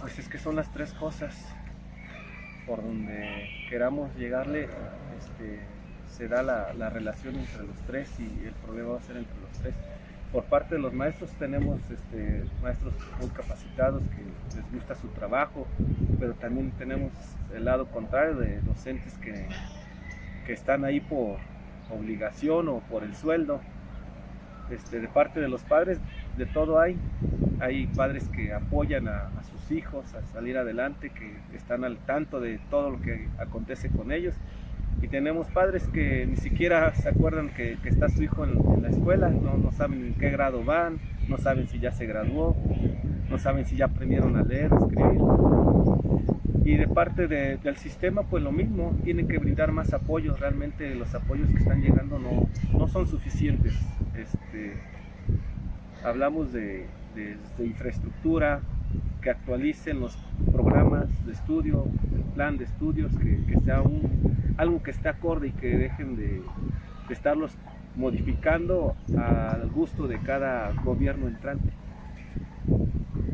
S10: Pues es que son las tres cosas. Por donde queramos llegarle, se da la relación entre los tres y el problema va a ser entre los tres. Por parte de los maestros tenemos maestros muy capacitados que les gusta su trabajo, pero también tenemos el lado contrario de docentes que están ahí por obligación o por el sueldo. De parte de los padres, de todo hay padres que apoyan a sus hijos a salir adelante, que están al tanto de todo lo que acontece con ellos, y tenemos padres que ni siquiera se acuerdan que está su hijo en la escuela, no saben en qué grado van, no saben si ya se graduó, no saben si ya aprendieron a leer, a escribir. Y de parte del sistema pues lo mismo, tienen que brindar más apoyo. Realmente los apoyos que están llegando no son suficientes. Hablamos de infraestructura, que actualicen los programas de estudio, el plan de estudios, que sea algo que esté acorde y que dejen de estarlos modificando al gusto de cada gobierno entrante.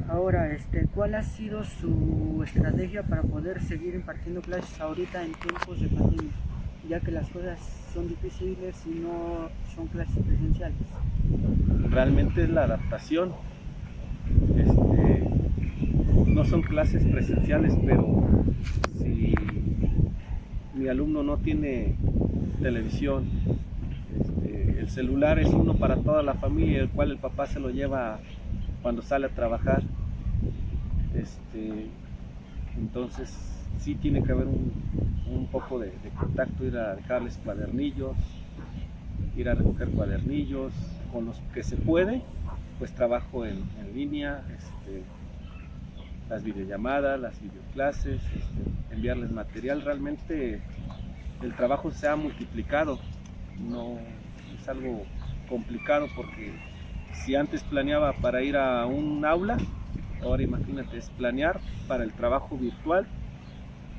S6: Ahora, ¿cuál ha sido su estrategia para poder seguir impartiendo clases ahorita en tiempos de pandemia, ya que las cosas son difíciles y no son clases presenciales?
S10: Realmente es la adaptación. No son clases presenciales, pero si mi alumno no tiene televisión, el celular es uno para toda la familia, el cual el papá se lo lleva cuando sale a trabajar. Entonces sí tiene que haber un poco de contacto, ir a dejarles cuadernillos, ir a recoger cuadernillos, con los que se puede, pues trabajo en línea, las videollamadas, las videoclases, enviarles material. Realmente el trabajo se ha multiplicado, no es algo complicado, porque si antes planeaba para ir a un aula, ahora imagínate, es planear para el trabajo virtual,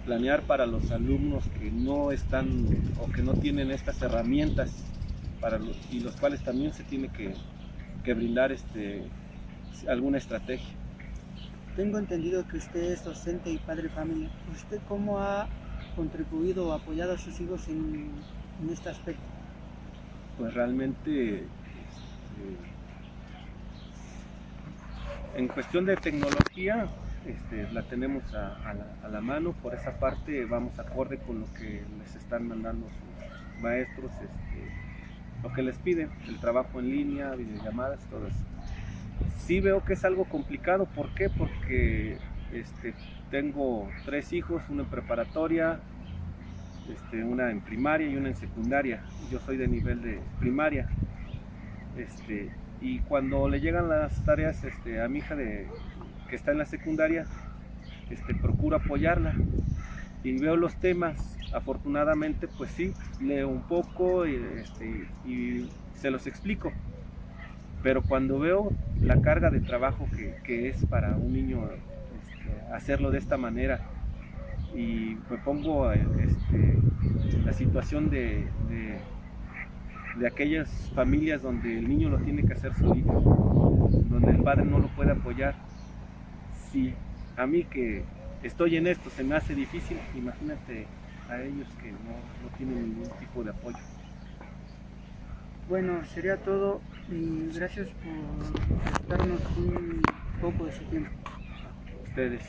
S10: planear para los alumnos que no están o que no tienen estas herramientas y los cuales también se tiene que brindar alguna estrategia.
S6: Tengo entendido que usted es docente y padre de familia. ¿Usted cómo ha contribuido o apoyado a sus hijos en este aspecto?
S10: Pues realmente en cuestión de tecnología la tenemos a la mano. Por esa parte vamos acorde con lo que les están mandando sus maestros, lo que les piden, el trabajo en línea, videollamadas, todo eso. Sí veo que es algo complicado. ¿Por qué? Porque tengo 3 hijos, uno en preparatoria, una en primaria y una en secundaria. Yo soy de nivel de primaria. Y cuando le llegan las tareas a mi hija que está en la secundaria, procuro apoyarla y veo los temas. Afortunadamente pues sí, leo un poco y se los explico, pero cuando veo la carga de trabajo que es para un niño hacerlo de esta manera, y me pongo la situación de aquellas familias donde el niño lo tiene que hacer solito, donde el padre no lo puede apoyar. Si a mí que estoy en esto se me hace difícil, imagínate a ellos que no tienen ningún tipo de apoyo.
S6: Bueno, sería todo y gracias por darnos un poco de su tiempo.
S10: Ustedes.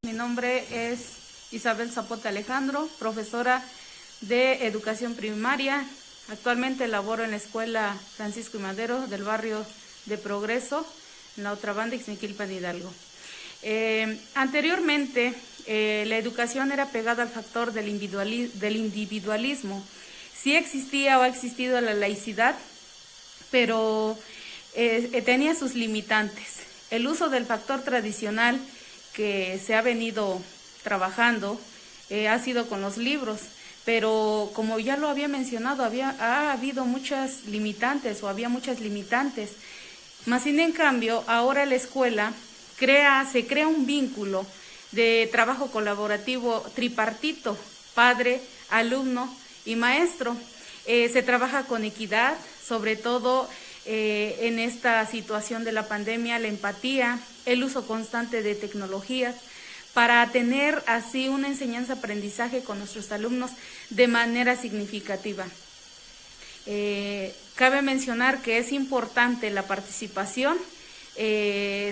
S5: Mi nombre es Isabel Zapote Alejandro, profesora de educación primaria. Actualmente laboro en la escuela Francisco y Madero del barrio de Progreso, en la otra banda, Ixmiquilpan, Hidalgo. Anteriormente, la educación era pegada al factor del individualismo. Sí existía o ha existido la laicidad, pero tenía sus limitantes. El uso del factor tradicional que se ha venido trabajando ha sido con los libros. pero como ya lo había mencionado, ha habido muchas limitantes o había muchas limitantes. Más sin en cambio, ahora la escuela se crea un vínculo de trabajo colaborativo tripartito, padre, alumno y maestro. Se trabaja con equidad, sobre todo en esta situación de la pandemia, la empatía, el uso constante de tecnologías, para tener así una enseñanza-aprendizaje con nuestros alumnos de manera significativa. Cabe mencionar que es importante la participación,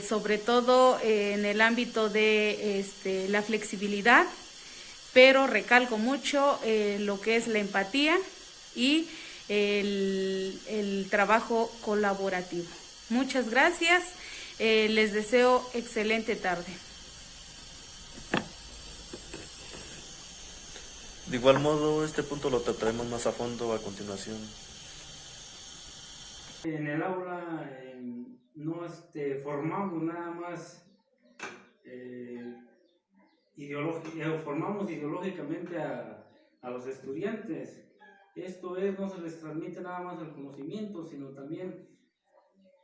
S5: sobre todo en el ámbito de la flexibilidad, pero recalco mucho lo que es la empatía y el trabajo colaborativo. Muchas gracias, les deseo excelente tarde.
S3: De igual modo, este punto lo trataremos más a fondo a continuación.
S11: En el aula no formamos nada más formamos ideológicamente a los estudiantes. Esto es, no se les transmite nada más el conocimiento, sino también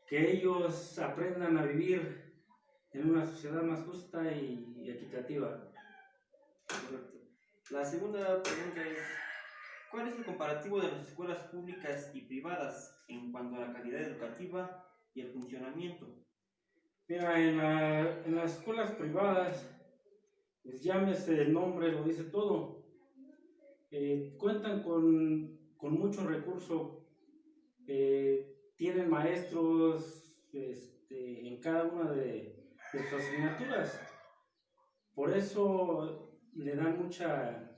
S11: que ellos aprendan a vivir en una sociedad más justa y equitativa.
S2: Correcto. La segunda pregunta es, ¿cuál es el comparativo de las escuelas públicas y privadas en cuanto a la calidad educativa y el funcionamiento?
S11: Mira, en las escuelas privadas, pues llámese el nombre, lo dice todo. Cuentan con mucho recurso, tienen maestros en cada una de sus asignaturas. Por eso le dan mucha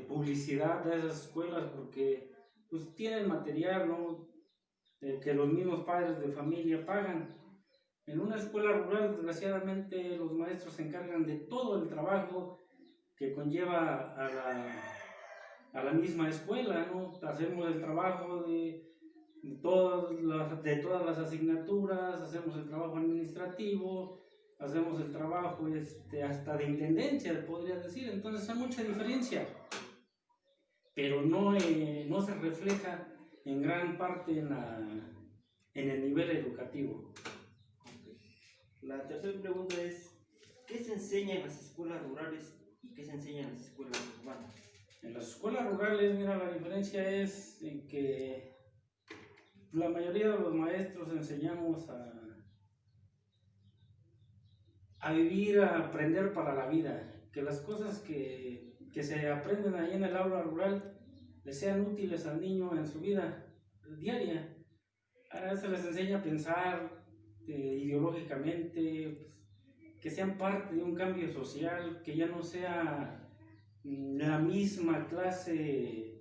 S11: publicidad a esas escuelas, porque pues tienen material, ¿no? Que los mismos padres de familia pagan. En una escuela rural, desgraciadamente, los maestros se encargan de todo el trabajo que conlleva a la misma escuela, ¿no? Hacemos el trabajo de todas las asignaturas, hacemos el trabajo administrativo, hacemos el trabajo hasta de intendencia, podría decir. Entonces hay mucha diferencia, pero no se refleja en gran parte en el nivel educativo.
S2: La tercera pregunta es, ¿qué se enseña en las escuelas rurales y qué se enseña en las escuelas urbanas?
S11: En las escuelas rurales, mira, la diferencia es en que la mayoría de los maestros enseñamos a vivir, a aprender para la vida, que las cosas que se aprenden ahí en el aula rural le sean útiles al niño en su vida diaria. Se les enseña a pensar ideológicamente, pues, que sean parte de un cambio social, que ya no sea la misma clase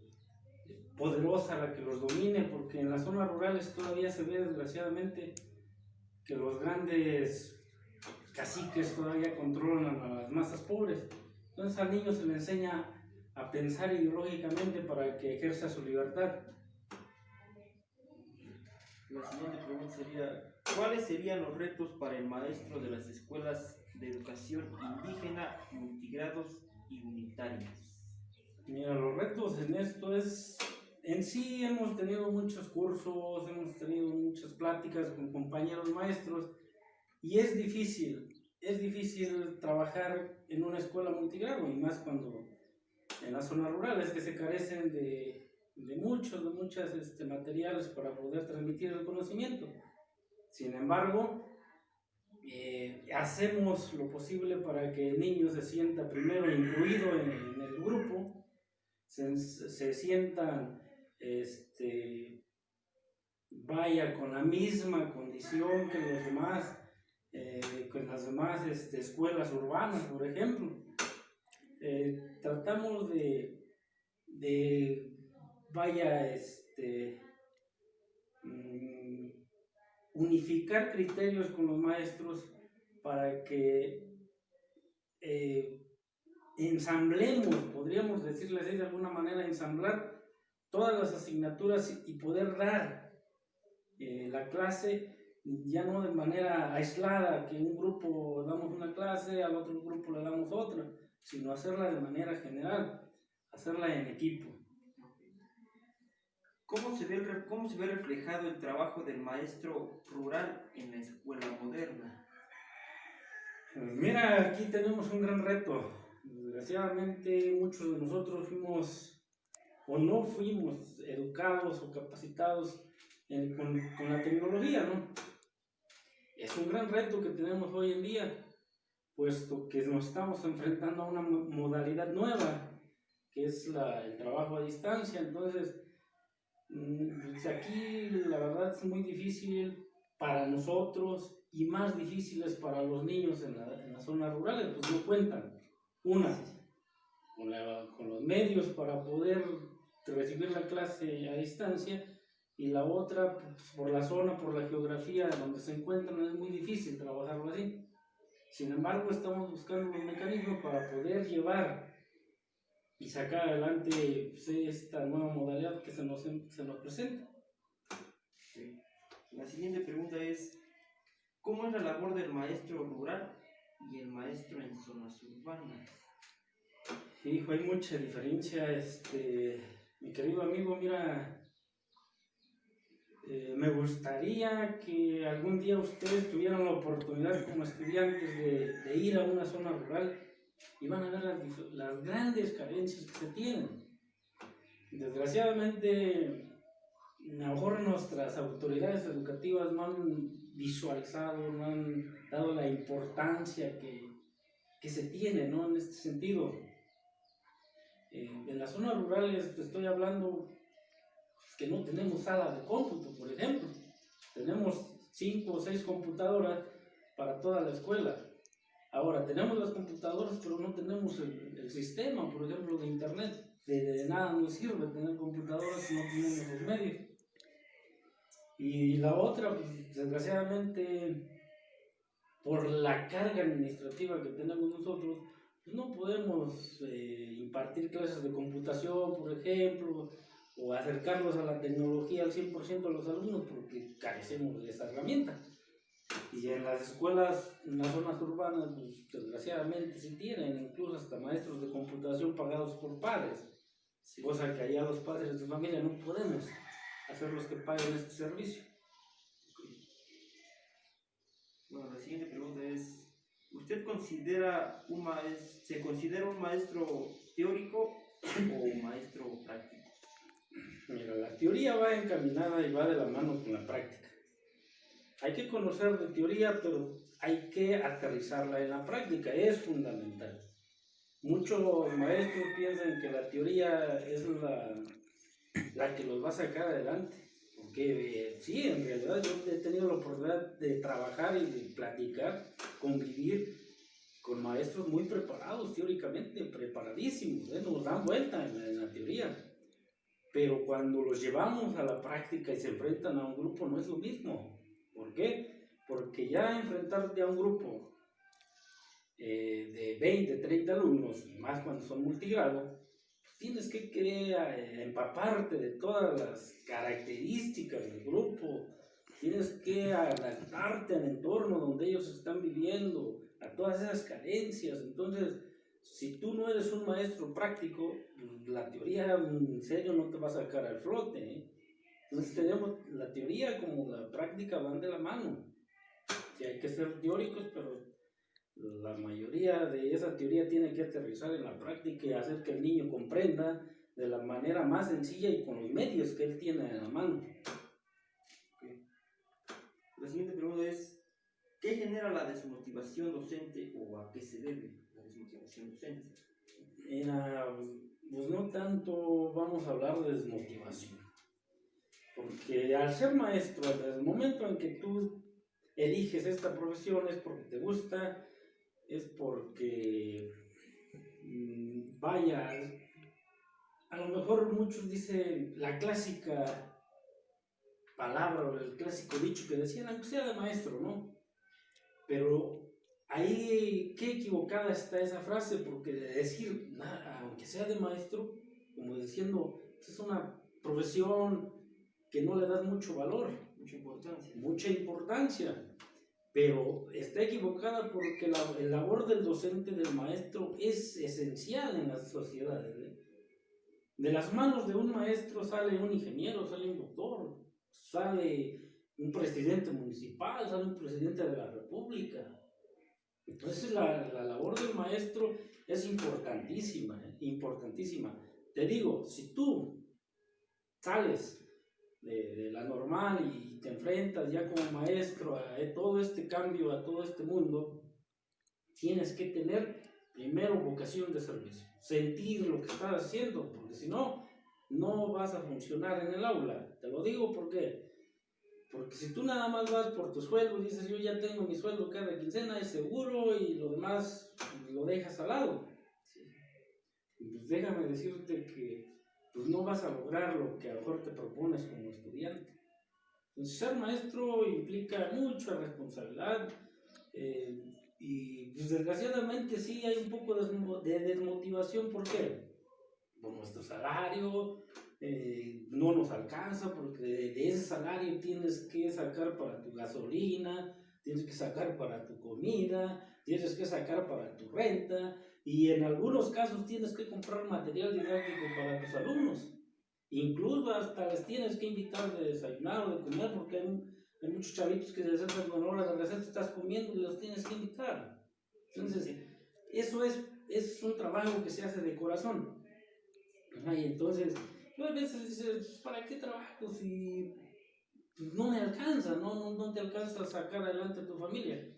S11: poderosa la que los domine, porque en las zonas rurales todavía se ve, desgraciadamente, que los grandes caciques todavía controlan a las masas pobres. Entonces al niño se le enseña a pensar ideológicamente para que ejerza su libertad.
S2: La siguiente pregunta sería, ¿cuáles serían los retos para el maestro de las escuelas de educación indígena, multigrados y unitarias?
S11: Mira, los retos en esto en sí hemos tenido muchos cursos, hemos tenido muchas pláticas con compañeros maestros, y es difícil trabajar en una escuela multigrado, y más cuando en las zonas rurales que se carecen de muchos materiales para poder transmitir el conocimiento. Sin embargo, hacemos lo posible para que el niño se sienta primero incluido en el grupo, se sientan vaya con la misma condición que los demás, con las demás escuelas urbanas, por ejemplo. Tratamos de unificar criterios con los maestros para que ensamblemos, podríamos decirle así de alguna manera, ensamblar todas las asignaturas y poder dar la clase ya no de manera aislada, que un grupo damos una clase, al otro grupo le damos otra, sino hacerla de manera general, hacerla en equipo.
S2: ¿Cómo se ve reflejado el trabajo del maestro rural en la escuela moderna?
S11: Pues mira, aquí tenemos un gran reto. Desgraciadamente muchos de nosotros fuimos o no fuimos educados o capacitados con la tecnología, ¿no? Es un gran reto que tenemos hoy en día, puesto que nos estamos enfrentando a una modalidad nueva, que es el trabajo a distancia. Entonces, pues aquí la verdad es muy difícil para nosotros y más difíciles para los niños en las zonas rurales, pues no cuentan, una, con los medios para poder recibir la clase a distancia, y la otra, pues, por la zona, por la geografía donde se encuentran, es muy difícil trabajarlo así. Sin embargo, estamos buscando los mecanismos para poder llevar y sacar adelante, pues, esta nueva modalidad que se nos presenta.
S2: Sí. La siguiente pregunta es, ¿cómo es la labor del maestro rural y el maestro en zonas urbanas?
S11: Hijo, hay mucha diferencia, mi querido amigo. Mira, me gustaría que algún día ustedes tuvieran la oportunidad como estudiantes de ir a una zona rural y van a ver las grandes carencias que se tienen. Desgraciadamente, a lo mejor nuestras autoridades educativas no han visualizado, no han dado la importancia que se tiene, ¿no? En este sentido. En las zonas rurales te estoy hablando que no tenemos sala de cómputo, por ejemplo. Tenemos 5 o 6 computadoras para toda la escuela. Ahora, tenemos las computadoras, pero no tenemos el sistema, por ejemplo, de internet. De nada nos sirve tener computadoras si no tenemos los medios. Y la otra, pues, desgraciadamente, por la carga administrativa que tenemos nosotros, pues no podemos impartir clases de computación, por ejemplo, o acercarlos a la tecnología al 100% a los alumnos, porque carecemos de esa herramienta. Y en las escuelas, en las zonas urbanas, pues desgraciadamente sí tienen, incluso hasta maestros de computación pagados por padres, sí. Cosa que allá los padres de familia no podemos hacerlos que paguen este servicio.
S2: Bueno, la siguiente pregunta es, ¿usted se considera un maestro teórico o un maestro práctico?
S11: Mira, la teoría va encaminada y va de la mano con la práctica. Hay que conocer de teoría, pero hay que aterrizarla en la práctica, es fundamental. Muchos maestros piensan que la teoría es la que los va a sacar adelante. Porque sí, en realidad yo he tenido la oportunidad de trabajar y de platicar, convivir con maestros muy preparados teóricamente, preparadísimos, nos dan vuelta en la teoría. Pero cuando los llevamos a la práctica y se enfrentan a un grupo, no es lo mismo. ¿Por qué? Porque ya enfrentarte a un grupo de 20, 30 alumnos, más cuando son multigrado, tienes que empaparte de todas las características del grupo, tienes que adaptarte al entorno donde ellos están viviendo, a todas esas carencias. Entonces, si tú no eres un maestro práctico, la teoría en serio no te va a sacar al flote, ¿eh? Entonces tenemos la teoría como la práctica van de la mano. Sí, hay que ser teóricos, pero la mayoría de esa teoría tiene que aterrizar en la práctica y hacer que el niño comprenda de la manera más sencilla y con los medios que él tiene a la mano.
S2: Okay. La siguiente pregunta es, ¿qué genera la desmotivación docente o a qué se debe la desmotivación docente?
S11: Pues no tanto vamos a hablar de desmotivación, porque al ser maestro, desde el momento en que tú eliges esta profesión es porque te gusta, es porque, vaya, a lo mejor muchos dicen la clásica palabra o el clásico dicho que decían, aunque sea de maestro, ¿no? Pero ahí, qué equivocada está esa frase, porque de decir, aunque sea de maestro, como diciendo, es una profesión que no le das mucho valor, mucha importancia. pero está equivocada porque el labor del docente, del maestro, es esencial en las sociedades, ¿eh? De las manos de un maestro sale un ingeniero, sale un doctor, sale un presidente municipal, sale un presidente de la república. Entonces la labor del maestro es importantísima, importantísima. Te digo, si tú sales de la normal y te enfrentas ya como maestro a todo este cambio, a todo este mundo, tienes que tener primero vocación de servicio, sentir lo que estás haciendo, porque si no, no vas a funcionar en el aula. Te lo digo porque si tú nada más vas por tu sueldo y dices yo ya tengo mi sueldo cada quincena, es seguro, y lo demás pues, lo dejas al lado, pues déjame decirte que pues no vas a lograr lo que a lo mejor te propones como estudiante. Entonces, ser maestro implica mucha responsabilidad, y pues desgraciadamente sí hay un poco de desmotivación. ¿Por qué? Por nuestro salario, no nos alcanza, porque de ese salario tienes que sacar para tu gasolina, tienes que sacar para tu comida, tienes que sacar para tu renta, y en algunos casos tienes que comprar material didáctico para tus alumnos. Incluso hasta les tienes que invitar de desayunar o de comer, porque hay muchos chavitos que se acercan con hora de receta, estás comiendo y los tienes que invitar. Entonces, eso es un trabajo que se hace de corazón. Y entonces, yo a veces dices, ¿para qué trabajo si pues, no me alcanza, no te alcanza a sacar adelante a tu familia?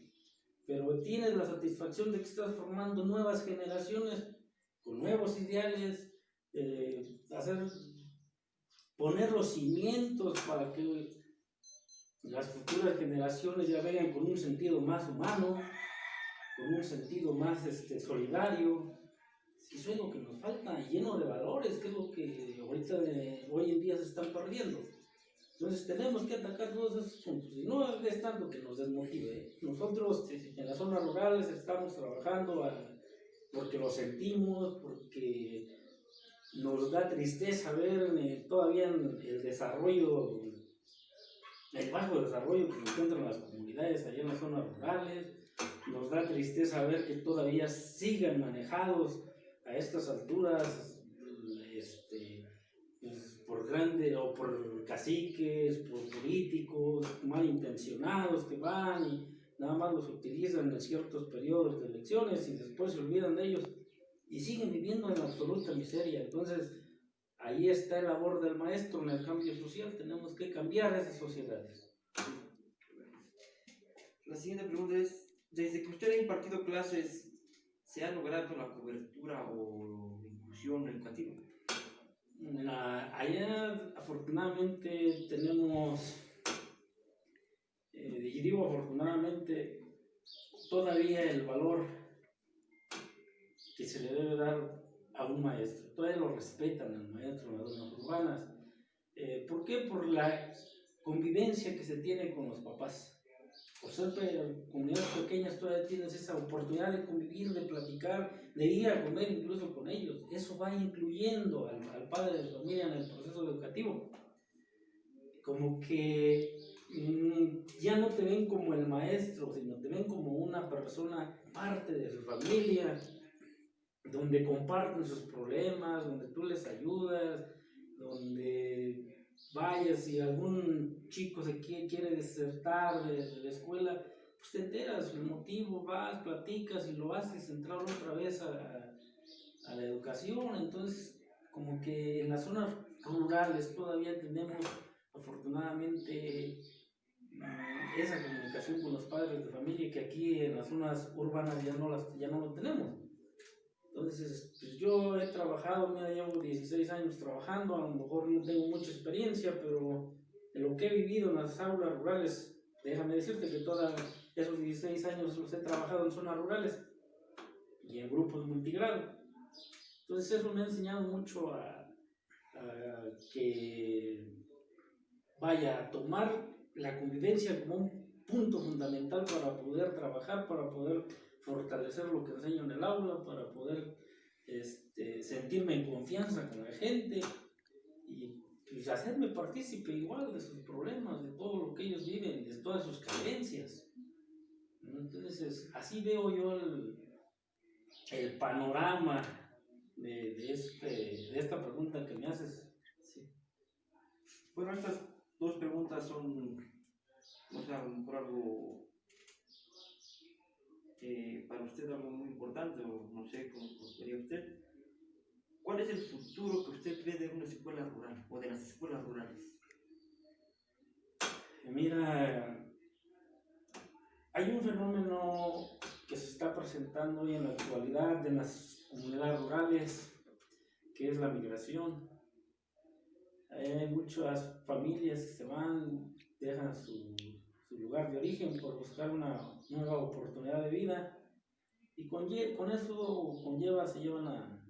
S11: Pero tienes la satisfacción de que estás formando nuevas generaciones con nuevos ideales, poner los cimientos para que las futuras generaciones ya vengan con un sentido más humano, con un sentido más solidario. Eso es lo que nos falta, lleno de valores, que es lo que hoy en día se están perdiendo. Entonces tenemos que atacar todos esos puntos, y no es tanto que nos desmotive. Nosotros en las zonas rurales estamos trabajando porque lo sentimos, porque nos da tristeza ver todavía el desarrollo, el bajo desarrollo que se encuentran las comunidades allá en las zonas rurales. Nos da tristeza ver que todavía sigan manejados a estas alturas pues, por caciques, por políticos malintencionados que van y nada más los utilizan en ciertos periodos de elecciones y después se olvidan de ellos y siguen viviendo en absoluta miseria. Entonces, ahí está el labor del maestro en el cambio social. Tenemos que cambiar esas sociedades.
S2: La siguiente pregunta es, desde que usted ha impartido clases, ¿se ha logrado la cobertura o la inclusión educativa?
S11: Allá afortunadamente tenemos, y digo afortunadamente, todavía el valor que se le debe dar a un maestro. Todavía lo respetan al maestro en las zonas urbanas. ¿Por qué? Por la convivencia que se tiene con los papás. Por ser comunidades pequeñas todavía tienes esa oportunidad de convivir, de platicar, de ir a comer incluso con ellos. Eso va incluyendo al padre de familia en el proceso educativo. Como que ya no te ven como el maestro, sino te ven como una persona parte de su familia, donde comparten sus problemas, donde tú les ayudas, donde vayas, si algún chico se quiere desertar de la escuela, pues te enteras el motivo, vas, platicas y lo haces entrar otra vez a la educación. Entonces, como que en las zonas rurales todavía tenemos afortunadamente esa comunicación con los padres de familia, que aquí en las zonas urbanas ya no lo tenemos. Entonces, pues yo he trabajado, mira, llevo 16 años trabajando, a lo mejor no tengo mucha experiencia, pero de lo que he vivido en las aulas rurales, déjame decirte que todos esos 16 años los he trabajado en zonas rurales y en grupos multigrado. Entonces eso me ha enseñado mucho a que vaya a tomar la convivencia como un punto fundamental para poder trabajar, para poder fortalecer lo que enseño en el aula, para poder sentirme en confianza con la gente y pues, hacerme partícipe igual de sus problemas, de todo lo que ellos viven, de todas sus carencias. Entonces, así veo yo el panorama de esta pregunta que me haces.
S2: Sí. Bueno, estas dos preguntas son, o sea, por algo para usted algo muy importante, o no sé cómo lo vería usted. ¿Cuál es el futuro que usted ve de una escuela rural o de las escuelas rurales?
S11: Mira, hay un fenómeno que se está presentando hoy en la actualidad en las comunidades rurales, que es la migración. Hay muchas familias que se van, dejan su lugar de origen por buscar una nueva oportunidad de vida, y con eso se llevan a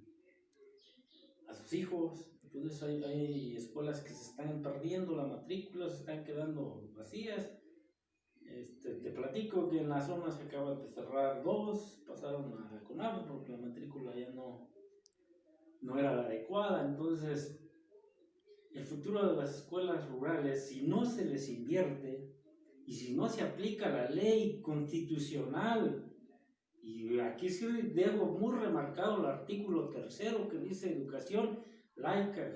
S11: sus hijos. Entonces hay escuelas que se están perdiendo la matrícula, se están quedando vacías. Te platico que en la zona se acaban de cerrar 2, pasaron a CONAVE porque la matrícula ya no era la adecuada. Entonces, el futuro de las escuelas rurales, si no se les invierte y si no se aplica la ley constitucional, y aquí sí dejo muy remarcado el artículo 3 que dice educación laica,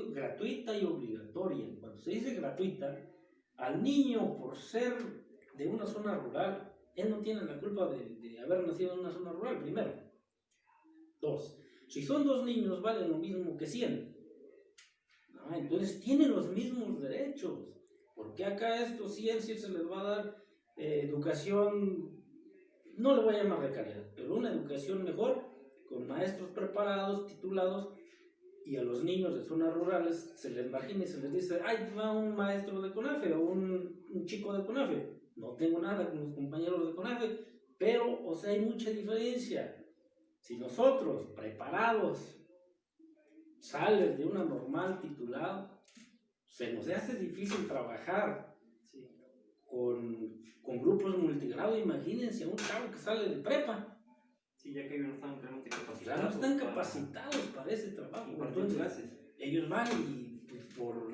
S11: gratuita y obligatoria. Cuando se dice gratuita, al niño, por ser de una zona rural, él no tiene la culpa de haber nacido en una zona rural, primero. 2, si son 2 niños, valen lo mismo que 100. Entonces tienen los mismos derechos. Porque acá estos 100 sí se les va a dar educación, no le voy a llamar de calidad, pero una educación mejor, con maestros preparados, titulados, y a los niños de zonas rurales se les imagina y se les dice, ay, va un maestro de CONAFE o un chico de CONAFE. No tengo nada con los compañeros de CONAFE, pero, o sea, hay mucha diferencia. Si nosotros, preparados, sales de una normal titulado, se nos hace difícil trabajar con grupos multigrado. Imagínense a un chavo que sale de prepa.
S2: Sí, ya que ellos no están realmente capacitados.
S11: Ya no están capacitados para ese trabajo. Entonces, ellos van y pues, por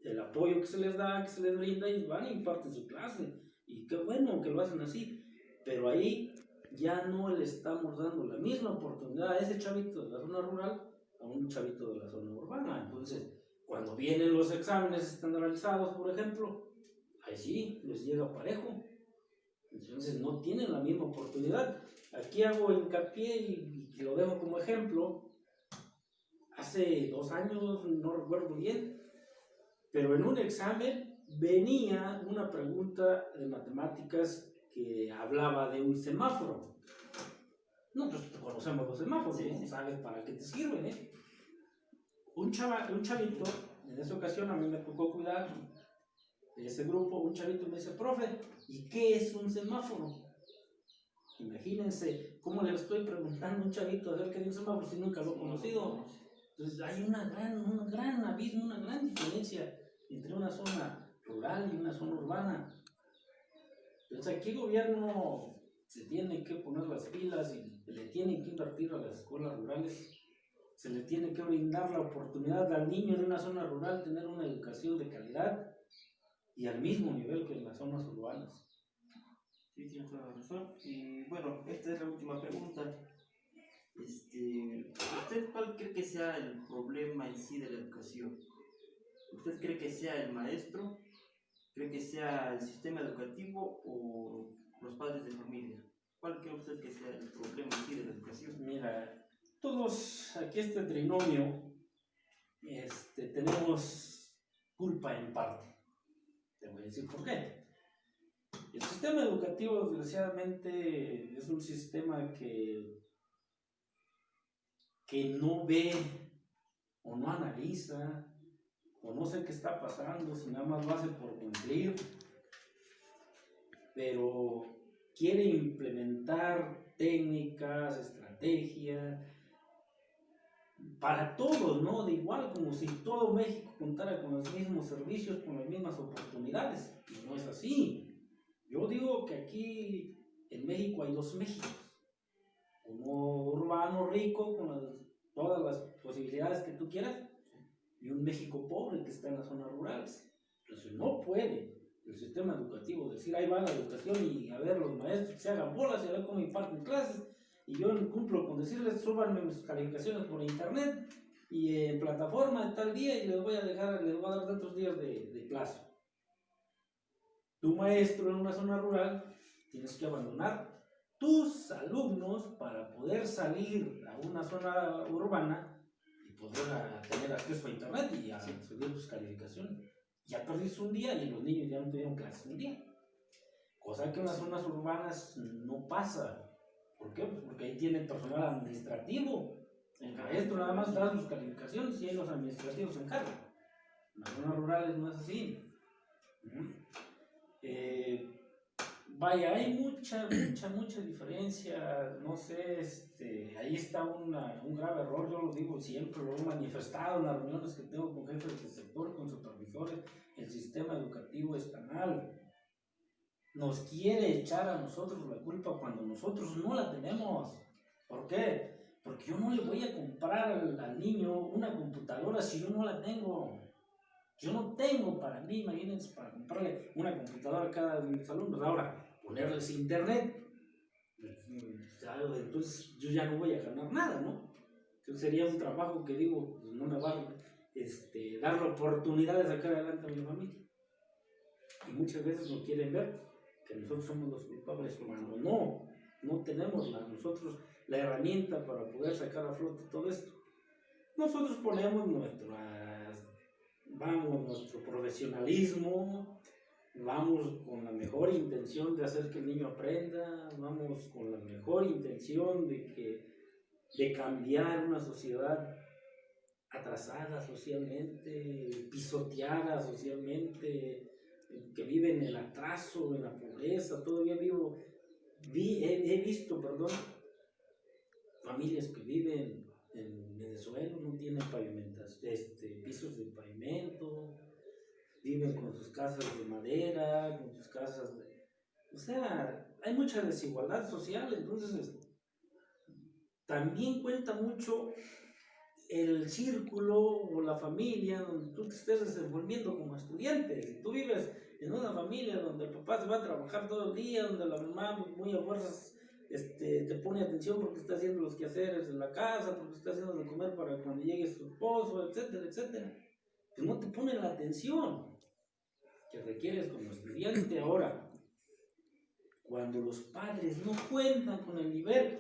S11: el apoyo que se les da, que se les brinda, ellos van y imparten su clase. Y qué bueno que lo hacen así. Pero ahí ya no le estamos dando la misma oportunidad a ese chavito de la zona rural a un chavito de la zona urbana. Entonces, cuando vienen los exámenes estandarizados, por ejemplo, ahí sí les llega parejo. Entonces no tienen la misma oportunidad. Aquí hago hincapié y lo dejo como ejemplo. Hace 2 años, no recuerdo bien, pero en un examen venía una pregunta de matemáticas que hablaba de un semáforo. Nosotros conocemos los semáforos, sí, ¿no? Sabes para qué te sirven, ¿eh? Un chavito, en esa ocasión a mí me tocó cuidar de ese grupo, un chavito me dice, profe, ¿y qué es un semáforo? Imagínense cómo le estoy preguntando a un chavito acerca de un semáforo si nunca lo he conocido. Entonces hay un gran abismo, una gran diferencia entre una zona rural y una zona urbana. Entonces aquí el gobierno se tiene que poner las pilas y le tiene que invertir a las escuelas rurales. Se le tiene que brindar la oportunidad al niño de una zona rural tener una educación de calidad y al mismo nivel que en las zonas urbanas.
S2: Sí, tienes toda la razón. Y bueno, esta es la última pregunta. ¿Usted cuál cree que sea el problema en sí de la educación? ¿Usted cree que sea el maestro? ¿Cree que sea el sistema educativo o los padres de familia? ¿Cuál cree usted que sea el problema en sí de la educación?
S11: Mira, todos aquí este trinomio tenemos culpa en parte. Te voy a decir por qué. El sistema educativo, desgraciadamente, es un sistema que no ve o no analiza o no sé qué está pasando, si nada más lo hace por cumplir, pero quiere implementar técnicas, estrategias para todos, ¿no? De igual, como si todo México contara con los mismos servicios, con las mismas oportunidades, y no es así. Yo digo que aquí en México hay 2 Méxicos, uno urbano rico con todas las posibilidades que tú quieras, y un México pobre que está en las zonas rurales. Entonces no puede el sistema educativo, decir, ahí va la educación y a ver, los maestros se hagan bolas y a ver cómo imparten clases, y yo cumplo con decirles, súbanme mis calificaciones por internet y en plataforma de tal día y les voy a dar tantos días de plazo. Tu maestro en una zona rural, tienes que abandonar tus alumnos para poder salir a una zona urbana y poder tener acceso a internet y a subir tus calificaciones. Ya perdiste un día y los niños ya no tuvieron clases un día. Cosa que en las zonas urbanas no pasa. ¿Por qué? Pues porque ahí tienen personal administrativo. El maestro nada más da sus calificaciones y ahí los administrativos se encargan. En las zonas rurales no es así. Vaya, hay mucha diferencia, no sé, ahí está un grave error, yo lo digo siempre, lo he manifestado en las reuniones que tengo con jefes de sector, con supervisores. El sistema educativo estatal nos quiere echar a nosotros la culpa cuando nosotros no la tenemos. ¿Por qué? Porque yo no le voy a comprar al niño una computadora si yo no la tengo. Yo no tengo para mí, imagínense, para comprarle una computadora a cada de mis alumnos. Ahora, ponerles internet, entonces yo ya no voy a ganar nada, ¿no? Entonces sería un trabajo que digo, pues no me va a dar la oportunidad de sacar adelante a mi familia. Y muchas veces no quieren ver que nosotros somos los culpables, cuando no tenemos nosotros la herramienta para poder sacar a flote todo esto. Nosotros ponemos nuestro profesionalismo, vamos con la mejor intención de hacer que el niño aprenda, vamos con la mejor intención de cambiar una sociedad atrasada socialmente, pisoteada socialmente, que vive en el atraso, en la pobreza. Todavía he visto, familias que viven en Venezuela, no tienen pisos de pavimento, viven con sus casas de madera, con sus casas o sea, hay mucha desigualdad social. Entonces también cuenta mucho el círculo o la familia donde tú te estés desenvolviendo como estudiante. Si tú vives en una familia donde el papá se va a trabajar todo el día, donde la mamá muy a fuerzas te pone atención porque está haciendo los quehaceres en la casa, porque está haciendo de comer para cuando llegue su esposo, etcétera, etcétera, pues no te pone la atención que requieres como estudiante. Ahora, cuando los padres no cuentan con el nivel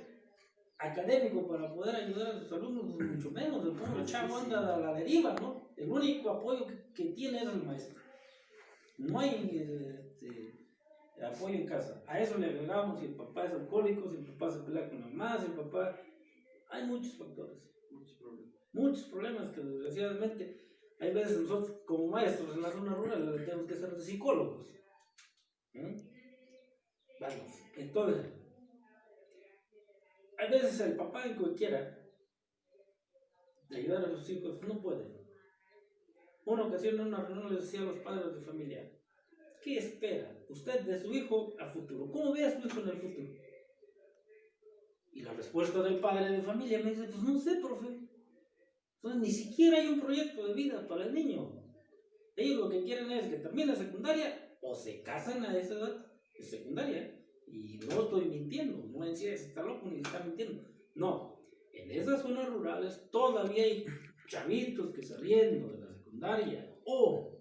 S11: académico para poder ayudar a sus alumnos, pues mucho menos, el pobre chavo anda a la deriva, ¿no? El único apoyo que tiene es el maestro. No hay apoyo en casa. A eso le agregamos si el papá es alcohólico, si el papá se pelea con la mamá, si el papá... Hay muchos factores, muchos problemas que desgraciadamente hay veces nosotros como maestros en la zona rural tenemos que ser de psicólogos. Vamos, entonces, a veces el papá en cualquiera de ayudar a sus hijos no puede. Una ocasión en una reunión les decía a los padres de familia, ¿qué espera usted de su hijo a futuro? ¿Cómo ve a su hijo en el futuro? Y la respuesta del padre de familia me dice, pues no sé, profe. Entonces ni siquiera hay un proyecto de vida para el niño. Ellos lo que quieren es que termine secundaria o se casan a esa edad de secundaria. Y no estoy mintiendo, no en sí está loco ni está mintiendo. No, en esas zonas rurales todavía hay chavitos que saliendo de la secundaria o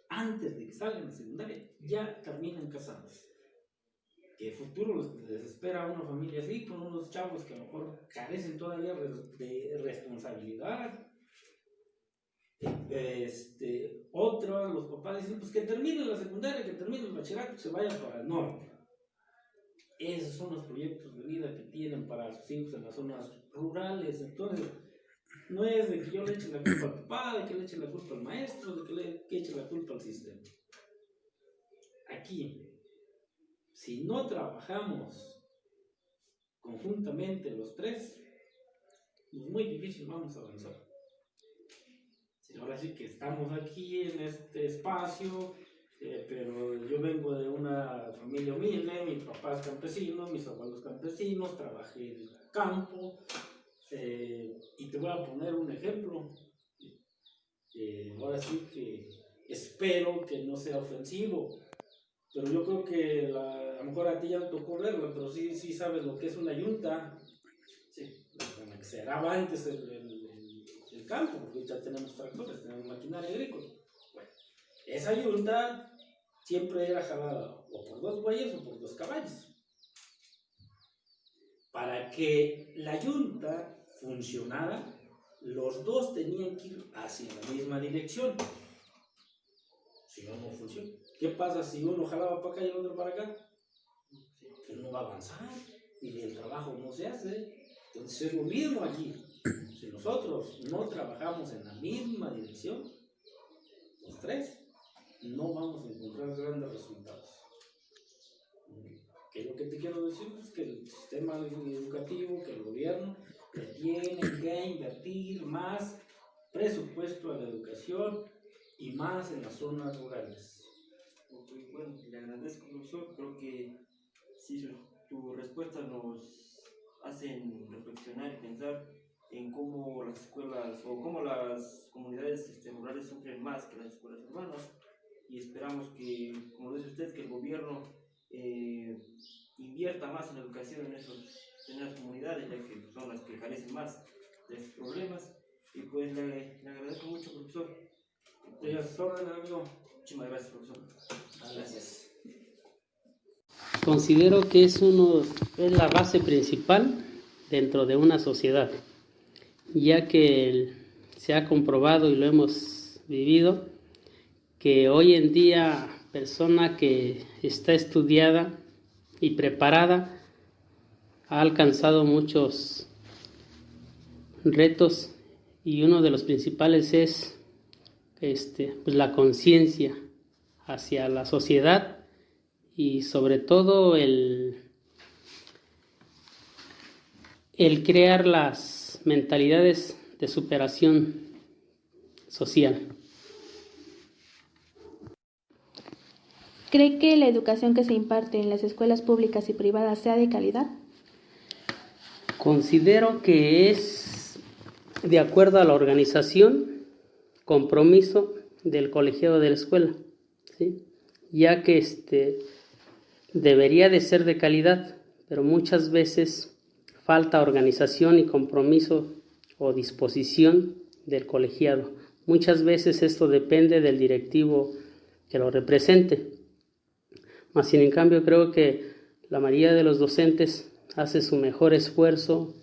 S11: antes de que salgan de la secundaria ya terminan casados. ¿Qué futuro les espera a una familia así, con unos chavos que a lo mejor carecen todavía de responsabilidad? Otros, los papás dicen, pues que termine la secundaria, que termine el bachillerato, que se vaya para el norte. Esos son los proyectos de vida que tienen para sus hijos en las zonas rurales. Entonces, no es de que yo le eche la culpa al papá, de que le eche la culpa al maestro, de que le eche la culpa al sistema. Aquí, si no trabajamos conjuntamente los tres, es muy difícil vamos a avanzar. Ahora sí que estamos aquí en este espacio, pero yo vengo de una familia humilde, mi papá es campesino, mis abuelos campesinos, trabajé en el campo, y te voy a poner un ejemplo. Ahora sí que espero que no sea ofensivo. Pero yo creo que a lo mejor a ti ya no tocó verlo, pero sí sabes lo que es una yunta. Sí, en la que se araba antes el campo, porque ya tenemos tractores, tenemos maquinaria agrícola. Bueno, esa yunta siempre era jalada o por 2 bueyes o por 2 caballos. Para que la yunta funcionara, los 2 tenían que ir hacia la misma dirección. Si no, no funciona. ¿Qué pasa si uno jalaba para acá y el otro para acá? Pues no va a avanzar y el trabajo no se hace. Entonces es lo mismo aquí. Si nosotros no trabajamos en la misma dirección, los 3, no vamos a encontrar grandes resultados. ¿Qué es lo que te quiero decir? Pues que el sistema educativo, que el gobierno le tiene que invertir más presupuesto a la educación y más en las zonas rurales.
S2: Okay, bueno, le agradezco, profesor. Creo que sí, tus respuestas nos hacen reflexionar y pensar en cómo las escuelas o cómo las comunidades rurales sufren más que las escuelas urbanas, y esperamos que, como dice usted, que el gobierno invierta más en educación en esas comunidades, ya que son las que carecen más de estos problemas. Y pues le agradezco mucho, profesor. Muchísimas gracias, profesor.
S11: Gracias.
S12: Considero que es la base principal dentro de una sociedad, ya que se ha comprobado y lo hemos vivido, que hoy en día persona que está estudiada y preparada ha alcanzado muchos retos, y uno de los principales es pues la conciencia hacia la sociedad, y sobre todo el crear las mentalidades de superación social.
S7: ¿Cree que la educación que se imparte en las escuelas públicas y privadas sea de calidad?
S12: Considero que es de acuerdo a la organización, compromiso del colegiado de la escuela, ¿sí? Ya que debería de ser de calidad, pero muchas veces falta organización y compromiso o disposición del colegiado. Muchas veces esto depende del directivo que lo represente. Mas, sin en cambio, creo que la mayoría de los docentes hace su mejor esfuerzo,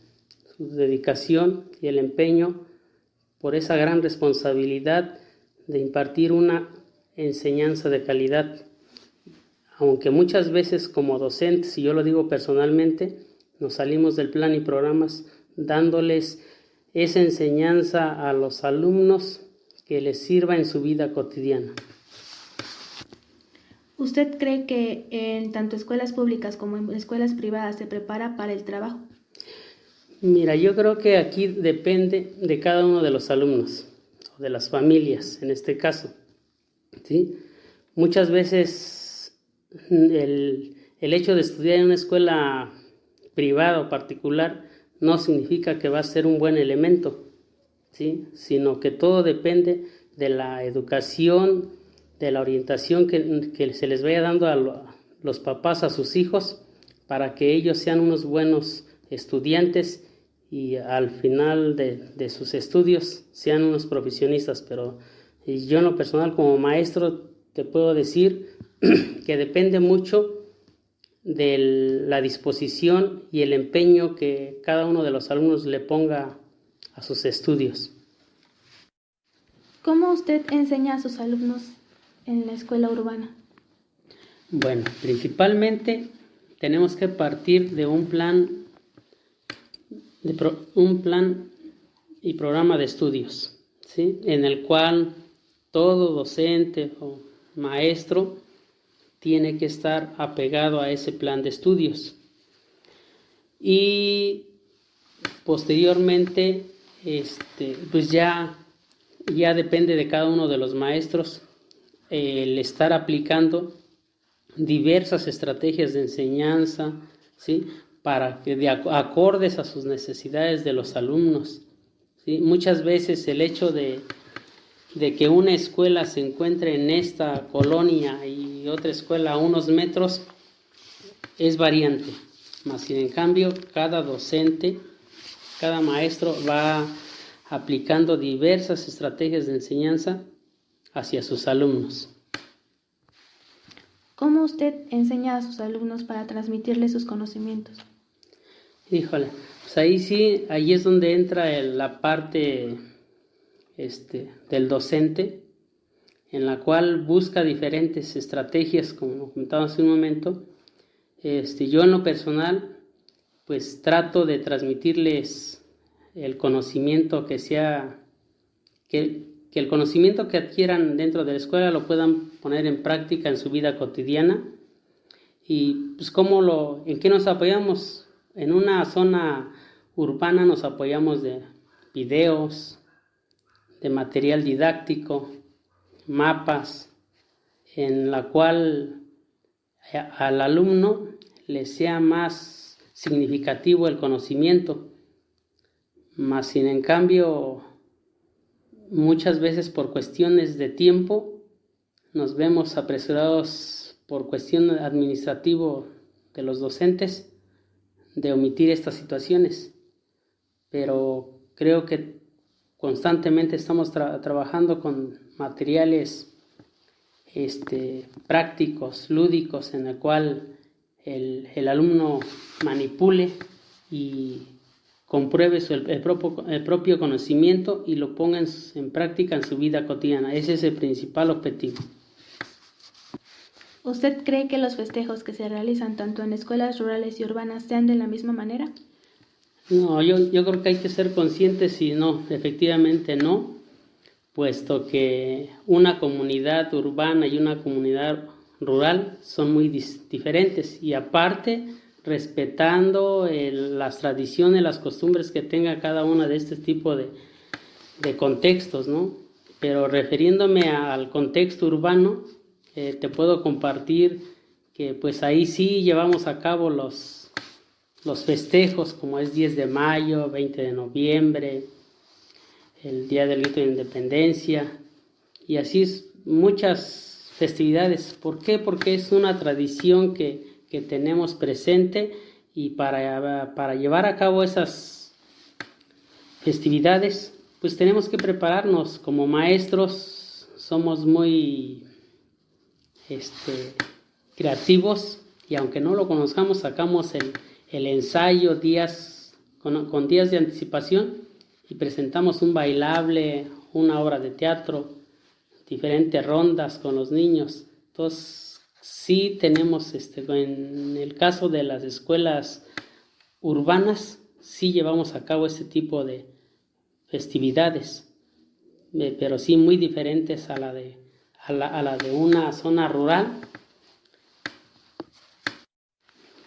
S12: su dedicación y el empeño por esa gran responsabilidad de impartir una enseñanza de calidad. Aunque muchas veces como docentes, y yo lo digo personalmente, nos salimos del plan y programas dándoles esa enseñanza a los alumnos que les sirva en su vida cotidiana.
S7: ¿Usted cree que en tanto escuelas públicas como en escuelas privadas se prepara para el trabajo?
S12: Mira, yo creo que aquí depende de cada uno de los alumnos, o de las familias en este caso, ¿sí? Muchas veces el hecho de estudiar en una escuela privada o particular no significa que va a ser un buen elemento, ¿sí? Sino que todo depende de la educación, de la orientación que se les vaya dando a los papás a sus hijos, para que ellos sean unos buenos estudiantes y al final de sus estudios sean unos profesionistas. Pero yo en lo personal como maestro te puedo decir que depende mucho de la disposición y el empeño que cada uno de los alumnos le ponga a sus estudios.
S7: ¿Cómo usted enseña a sus alumnos en la escuela urbana?
S12: Bueno, principalmente tenemos que partir de un plan y programa de estudios, ¿sí? En el cual todo docente o maestro tiene que estar apegado a ese plan de estudios. Y posteriormente, pues ya depende de cada uno de los maestros el estar aplicando diversas estrategias de enseñanza, ¿sí? Para que acordes a sus necesidades de los alumnos, ¿sí? Muchas veces el hecho de de que una escuela se encuentre en esta colonia y otra escuela a unos metros es variante, mas sin en cambio cada docente, cada maestro va aplicando diversas estrategias de enseñanza hacia sus alumnos.
S7: ¿Cómo usted enseña a sus alumnos para transmitirles sus conocimientos?
S12: Híjole, pues ahí es donde entra la parte del docente, en la cual busca diferentes estrategias, como comentaba hace un momento. Yo en lo personal, pues trato de transmitirles el conocimiento que el conocimiento que adquieran dentro de la escuela lo puedan poner en práctica en su vida cotidiana. Y pues ¿en qué nos apoyamos? En una zona urbana nos apoyamos de videos, de material didáctico, mapas, en la cual al alumno le sea más significativo el conocimiento, mas sin en cambio muchas veces por cuestiones de tiempo nos vemos apresurados por cuestión administrativa de los docentes de omitir estas situaciones, pero creo que constantemente estamos trabajando con materiales prácticos, lúdicos, en el cual el alumno manipule y compruebe el propio conocimiento y lo ponga en práctica en su vida cotidiana. Ese es el principal objetivo.
S7: ¿Usted cree que los festejos que se realizan tanto en escuelas rurales y urbanas sean de la misma manera?
S12: No, yo creo que hay que ser conscientes y no, efectivamente no, puesto que una comunidad urbana y una comunidad rural son muy diferentes, y aparte respetando las tradiciones, las costumbres que tenga cada una de este tipo de contextos, ¿no? Pero refiriéndome al contexto urbano, te puedo compartir que pues ahí sí llevamos a cabo los festejos, como es 10 de mayo, 20 de noviembre, el Día del Grito de Independencia, y así muchas festividades. ¿Por qué? Porque es una tradición que tenemos presente, y para llevar a cabo esas festividades, pues tenemos que prepararnos. Como maestros somos muy creativos, y aunque no lo conozcamos, sacamos el ensayo con días de anticipación y presentamos un bailable, una obra de teatro, diferentes rondas con los niños. Entonces sí tenemos, en el caso de las escuelas urbanas, sí llevamos a cabo este tipo de festividades, pero sí muy diferentes a la de una zona rural.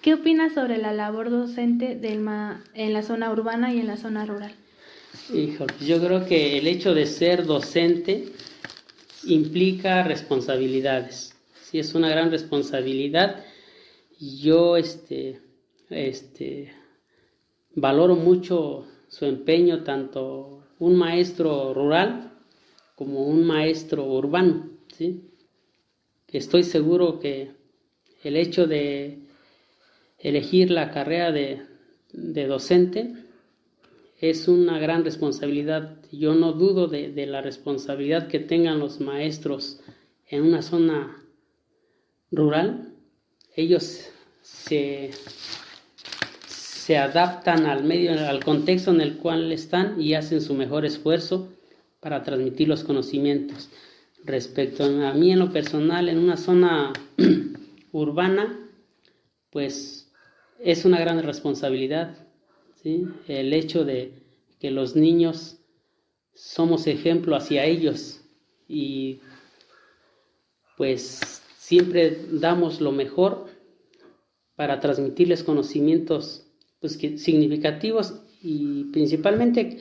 S7: ¿Qué opina sobre la labor docente en la zona urbana y en la zona rural?
S12: Híjole, yo creo que el hecho de ser docente implica responsabilidades. Sí, es una gran responsabilidad. Yo valoro mucho su empeño, tanto un maestro rural como un maestro urbano, ¿sí? Estoy seguro que el hecho de elegir la carrera de docente es una gran responsabilidad. Yo no dudo de la responsabilidad que tengan los maestros en una zona rural. Ellos se adaptan al medio, al contexto en el cual están, y hacen su mejor esfuerzo para transmitir los conocimientos. Respecto a mí en lo personal, en una zona urbana, pues es una gran responsabilidad, ¿sí? El hecho de que los niños somos ejemplo hacia ellos, y pues siempre damos lo mejor para transmitirles conocimientos pues, significativos, y principalmente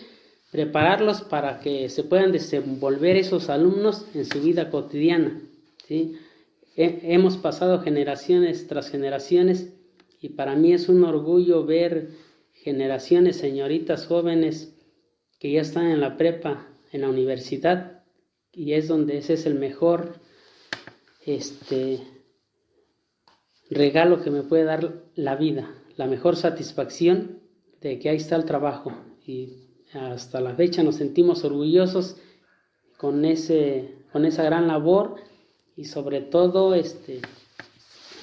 S12: prepararlos para que se puedan desenvolver esos alumnos en su vida cotidiana, ¿sí? Hemos pasado generaciones tras generaciones, y para mí es un orgullo ver generaciones, señoritas jóvenes que ya están en la prepa, en la universidad, y es donde ese es el mejor regalo que me puede dar la vida, la mejor satisfacción de que ahí está el trabajo, y hasta la fecha nos sentimos orgullosos con esa gran labor, y sobre todo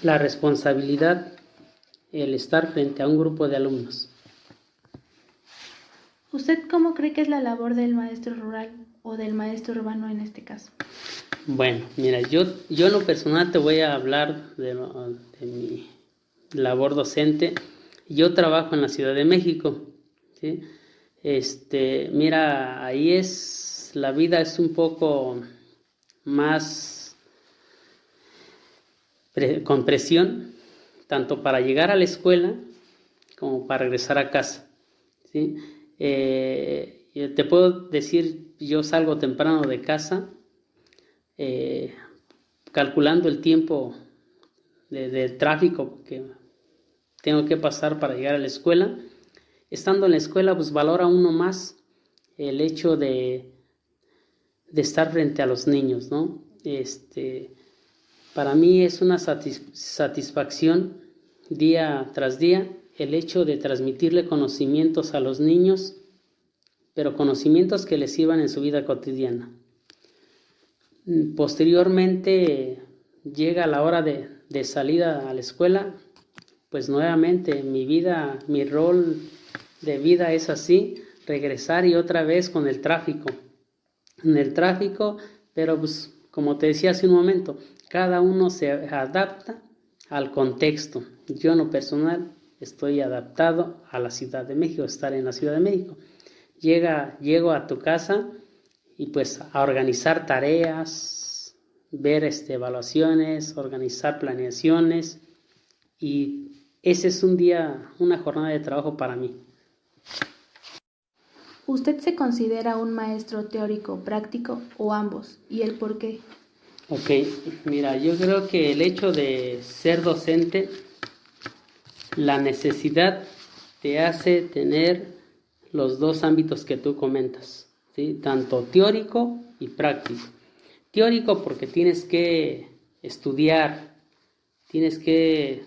S12: la responsabilidad, el estar frente a un grupo de alumnos.
S7: ¿Usted cómo cree que es la labor del maestro rural o del maestro urbano en este caso?
S12: Bueno, mira, yo en lo personal te voy a hablar de mi labor docente. Yo trabajo en la Ciudad de México, ¿sí? Mira, ahí la vida es un poco más con presión, tanto para llegar a la escuela como para regresar a casa, ¿sí? Te puedo decir, yo salgo temprano de casa, calculando el tiempo de tráfico que tengo que pasar para llegar a la escuela. Estando en la escuela, pues valora uno más el hecho de estar frente a los niños, ¿no? Para mí es una satisfacción día tras día el hecho de transmitirle conocimientos a los niños, pero conocimientos que les sirvan en su vida cotidiana. Posteriormente llega la hora de salida a la escuela, pues nuevamente mi rol de vida es así, regresar y otra vez con el tráfico. En el tráfico, pero pues como te decía hace un momento, cada uno se adapta al contexto. Yo en lo personal estoy adaptado a la Ciudad de México, estar en la Ciudad de México. Llego a tu casa y pues a organizar tareas, ver evaluaciones, organizar planeaciones, y ese es una jornada de trabajo para mí.
S7: ¿Usted se considera un maestro teórico, práctico o ambos? ¿Y el por qué?
S12: Ok, mira, yo creo que el hecho de ser docente, la necesidad te hace tener los dos ámbitos que tú comentas, ¿sí? Tanto teórico y práctico. Teórico porque tienes que estudiar, tienes que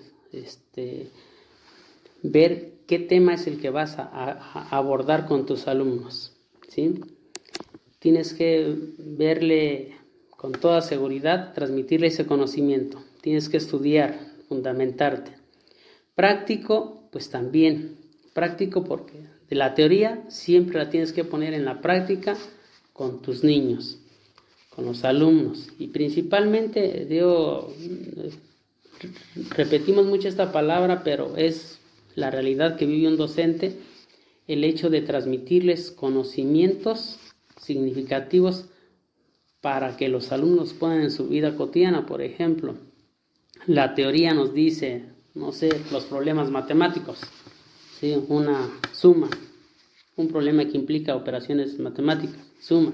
S12: ver qué tema es el que vas a abordar con tus alumnos, ¿sí? Tienes que verle con toda seguridad, transmitirle ese conocimiento. Tienes que estudiar, fundamentarte. Práctico, pues también. Práctico porque de la teoría siempre la tienes que poner en la práctica con tus niños, con los alumnos. Y principalmente, repetimos mucho esta palabra, pero es la realidad que vive un docente, el hecho de transmitirles conocimientos significativos para que los alumnos puedan en su vida cotidiana. Por ejemplo, la teoría nos dice, los problemas matemáticos, ¿sí? Una suma, un problema que implica operaciones matemáticas, suma.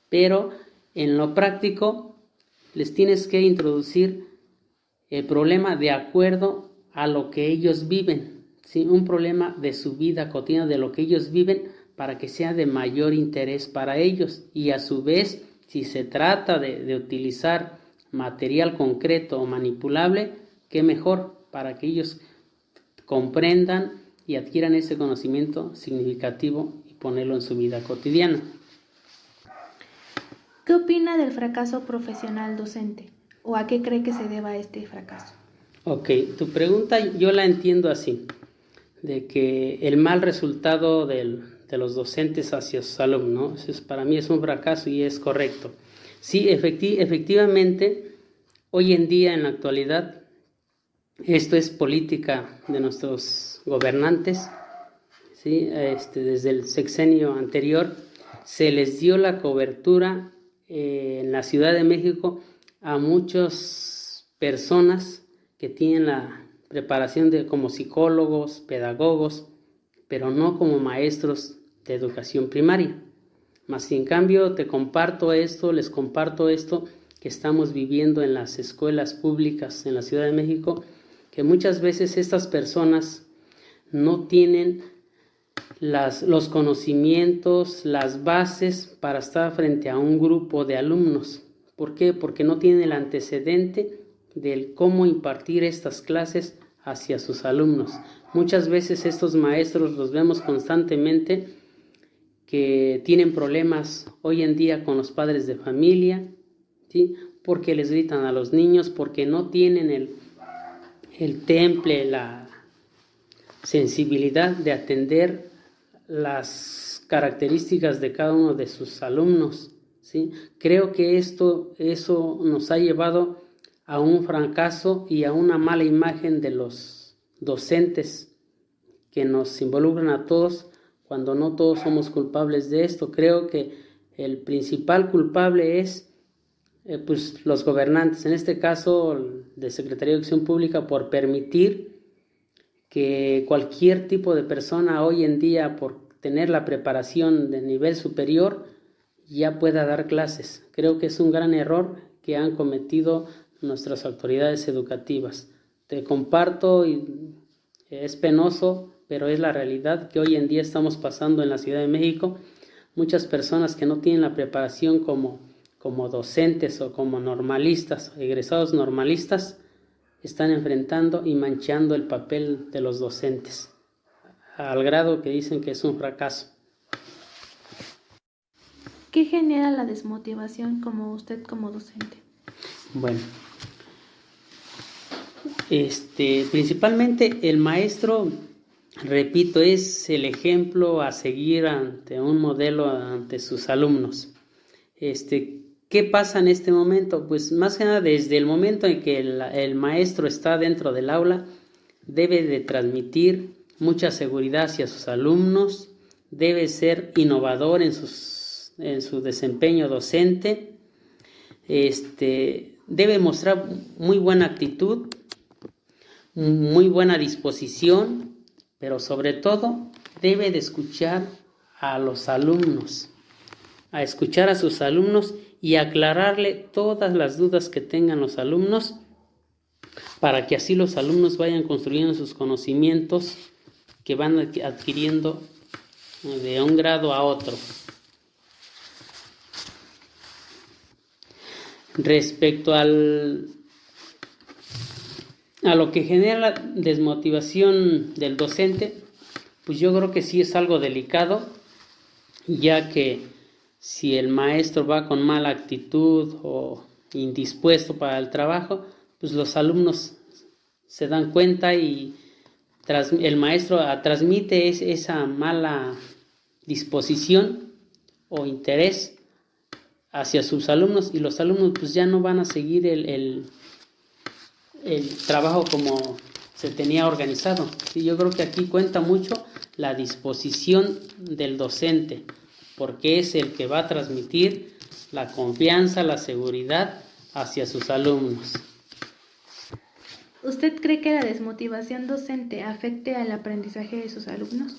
S12: Pero en lo práctico les tienes que introducir el problema de acuerdo a lo que ellos viven, ¿sí? Un problema de su vida cotidiana, de lo que ellos viven, para que sea de mayor interés para ellos. Y a su vez, si se trata de utilizar material concreto o manipulable, qué mejor para que ellos comprendan y adquieran ese conocimiento significativo y ponerlo en su vida cotidiana.
S7: ¿Qué opina del fracaso profesional docente? ¿O a qué cree que se deba este fracaso?
S12: Ok, tu pregunta yo la entiendo así, de que el mal resultado de los docentes hacia sus alumnos, para mí es un fracaso y es correcto. Sí, efectivamente, hoy en día, en la actualidad, esto es política de nuestros gobernantes, ¿sí? Desde el sexenio anterior se les dio la cobertura en la Ciudad de México a muchas personas que tienen la preparación como psicólogos, pedagogos, pero no como maestros de educación primaria. Mas si en cambio les comparto esto que estamos viviendo en las escuelas públicas en la Ciudad de México, que muchas veces estas personas no tienen los conocimientos, las bases para estar frente a un grupo de alumnos. ¿Por qué? Porque no tienen el antecedente del cómo impartir estas clases hacia sus alumnos. Muchas veces estos maestros los vemos constantemente que tienen problemas hoy en día con los padres de familia, ¿sí? Porque les gritan a los niños, porque no tienen el temple, la sensibilidad de atender las características de cada uno de sus alumnos, ¿sí? Creo que eso nos ha llevado a un fracaso y a una mala imagen de los docentes que nos involucran a todos, cuando no todos somos culpables de esto. Creo que el principal culpable es pues los gobernantes, en este caso de Secretaría de Educación Pública, por permitir que cualquier tipo de persona hoy en día, por tener la preparación de nivel superior, ya pueda dar clases. Creo que es un gran error que han cometido nuestras autoridades educativas. Te comparto, y es penoso, pero es la realidad que hoy en día estamos pasando en la Ciudad de México. Muchas personas que no tienen la preparación como docentes o como normalistas, egresados normalistas, están enfrentando y manchando el papel de los docentes, al grado que dicen que es un fracaso.
S7: ¿Qué genera la desmotivación como usted como docente?
S12: Bueno, principalmente el maestro, repito, es el ejemplo a seguir ante un modelo ante sus alumnos. ¿Qué pasa en este momento? Pues más que nada, desde el momento en que el maestro está dentro del aula, debe de transmitir mucha seguridad hacia sus alumnos, debe ser innovador en su desempeño docente, debe mostrar muy buena actitud, muy buena disposición, pero sobre todo debe de escuchar a los alumnos, a escuchar a sus alumnos y aclararle todas las dudas que tengan los alumnos, para que así los alumnos vayan construyendo sus conocimientos que van adquiriendo de un grado a otro. Respecto a lo que genera la desmotivación del docente, pues yo creo que sí es algo delicado, ya que si el maestro va con mala actitud o indispuesto para el trabajo, pues los alumnos se dan cuenta y el maestro transmite esa mala disposición o interés hacia sus alumnos, y los alumnos pues ya no van a seguir el trabajo como se tenía organizado. Y yo creo que aquí cuenta mucho la disposición del docente, porque es el que va a transmitir la confianza, la seguridad hacia sus alumnos.
S7: ¿Usted cree que la desmotivación docente afecte al aprendizaje de sus alumnos?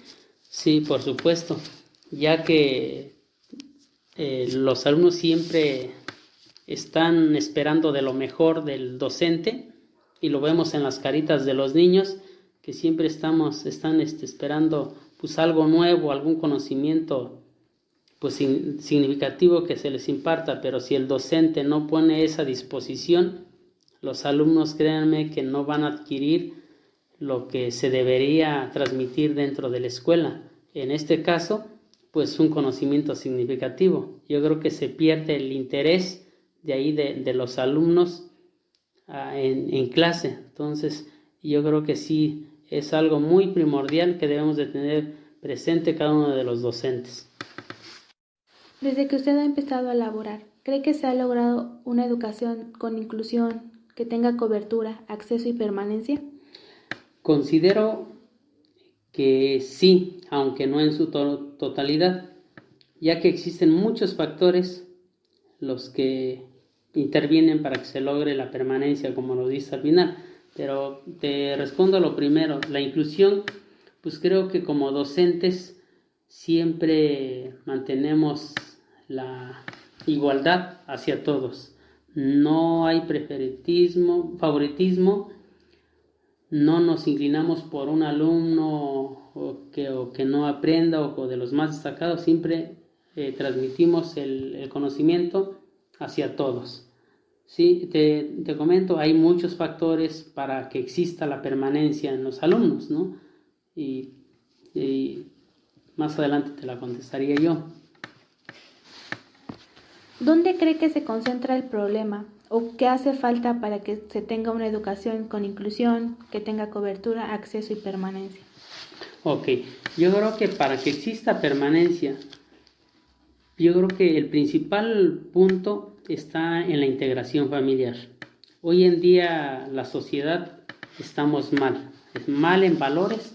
S12: Sí, por supuesto, ya que los alumnos siempre están esperando de lo mejor del docente, y lo vemos en las caritas de los niños, que siempre están esperando pues algo nuevo, algún conocimiento pues significativo que se les imparta. Pero si el docente no pone esa disposición, los alumnos, créanme, que no van a adquirir lo que se debería transmitir dentro de la escuela. En este caso, pues un conocimiento significativo. Yo creo que se pierde el interés de ahí de los alumnos en clase. Entonces, yo creo que sí es algo muy primordial que debemos de tener presente cada uno de los docentes.
S7: Desde que usted ha empezado a laborar, ¿cree que se ha logrado una educación con inclusión, que tenga cobertura, acceso y permanencia?
S12: Considero que sí, aunque no en su totalidad, ya que existen muchos factores los que intervienen para que se logre la permanencia, como lo dice al final. Pero te respondo a lo primero, la inclusión. Pues creo que como docentes siempre mantenemos la igualdad hacia todos. No hay favoritismo no nos inclinamos por un alumno o que no aprenda o de los más destacados, siempre transmitimos el conocimiento hacia todos. Sí, te comento, hay muchos factores para que exista la permanencia en los alumnos, ¿no? Y más adelante te la contestaría yo.
S7: ¿Dónde cree que se concentra el problema o qué hace falta para que se tenga una educación con inclusión, que tenga cobertura, acceso y permanencia?
S12: Ok, yo creo que para que exista permanencia, yo creo que el principal punto está en la integración familiar. Hoy en día la sociedad estamos mal en valores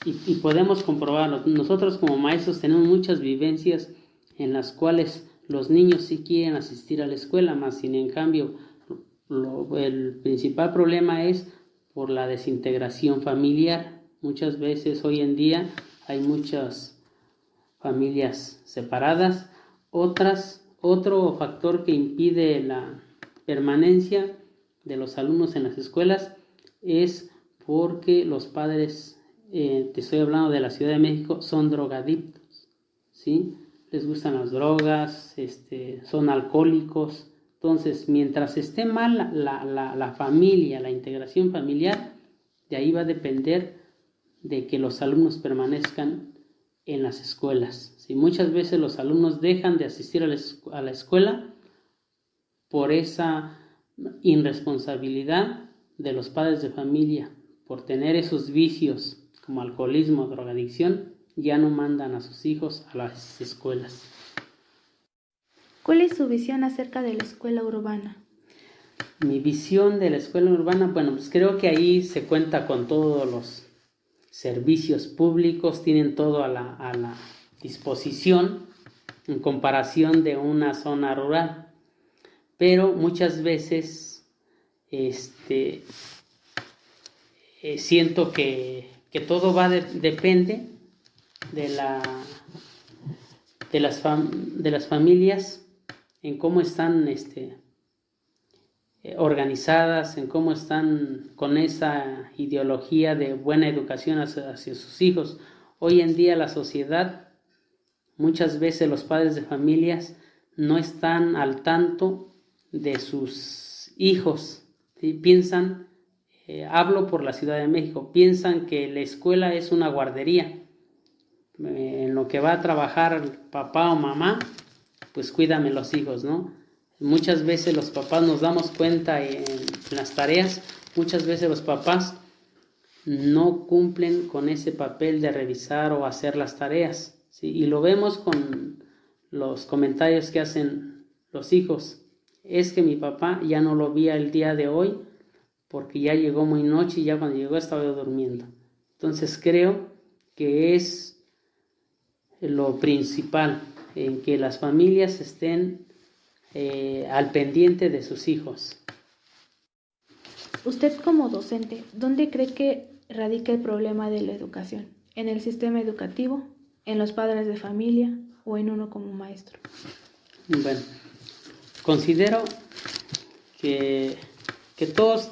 S12: y podemos comprobarlo. Nosotros como maestros tenemos muchas vivencias en las cuales los niños sí quieren asistir a la escuela, más sin en cambio el principal problema es por la desintegración familiar. Muchas veces hoy en día hay muchas familias separadas. Otro factor que impide la permanencia de los alumnos en las escuelas es porque los padres, te estoy hablando de la Ciudad de México, son drogadictos, ¿sí? Les gustan las drogas, son alcohólicos. Entonces, mientras esté mal la familia, la integración familiar, de ahí va a depender de que los alumnos permanezcan en las escuelas. ¿Sí? Muchas veces los alumnos dejan de asistir a la escuela por esa irresponsabilidad de los padres de familia, por tener esos vicios como alcoholismo, drogadicción, ya no mandan a sus hijos a las escuelas.
S7: ¿Cuál es su visión acerca de la escuela urbana?
S12: Mi visión de la escuela urbana, bueno, pues creo que ahí se cuenta con todos los servicios públicos, tienen todo a la disposición en comparación de una zona rural, pero muchas veces siento que todo depende de las familias, en cómo están organizadas, en cómo están con esa ideología de buena educación hacia sus hijos. Hoy en día la sociedad, muchas veces los padres de familias no están al tanto de sus hijos, ¿sí? Piensan, hablo por la Ciudad de México, piensan que la escuela es una guardería, en lo que va a trabajar papá o mamá, pues cuídame los hijos, ¿no? Muchas veces los papás nos damos cuenta en las tareas, muchas veces los papás no cumplen con ese papel de revisar o hacer las tareas, ¿sí? Y lo vemos con los comentarios que hacen los hijos. Es que mi papá ya no lo vi el día de hoy porque ya llegó muy noche y ya cuando llegó estaba yo durmiendo. Entonces creo que es lo principal, en que las familias estén al pendiente de sus hijos.
S7: Usted como docente, ¿dónde cree que radica el problema de la educación? ¿En el sistema educativo, en los padres de familia o en uno como maestro?
S12: Bueno, considero que todos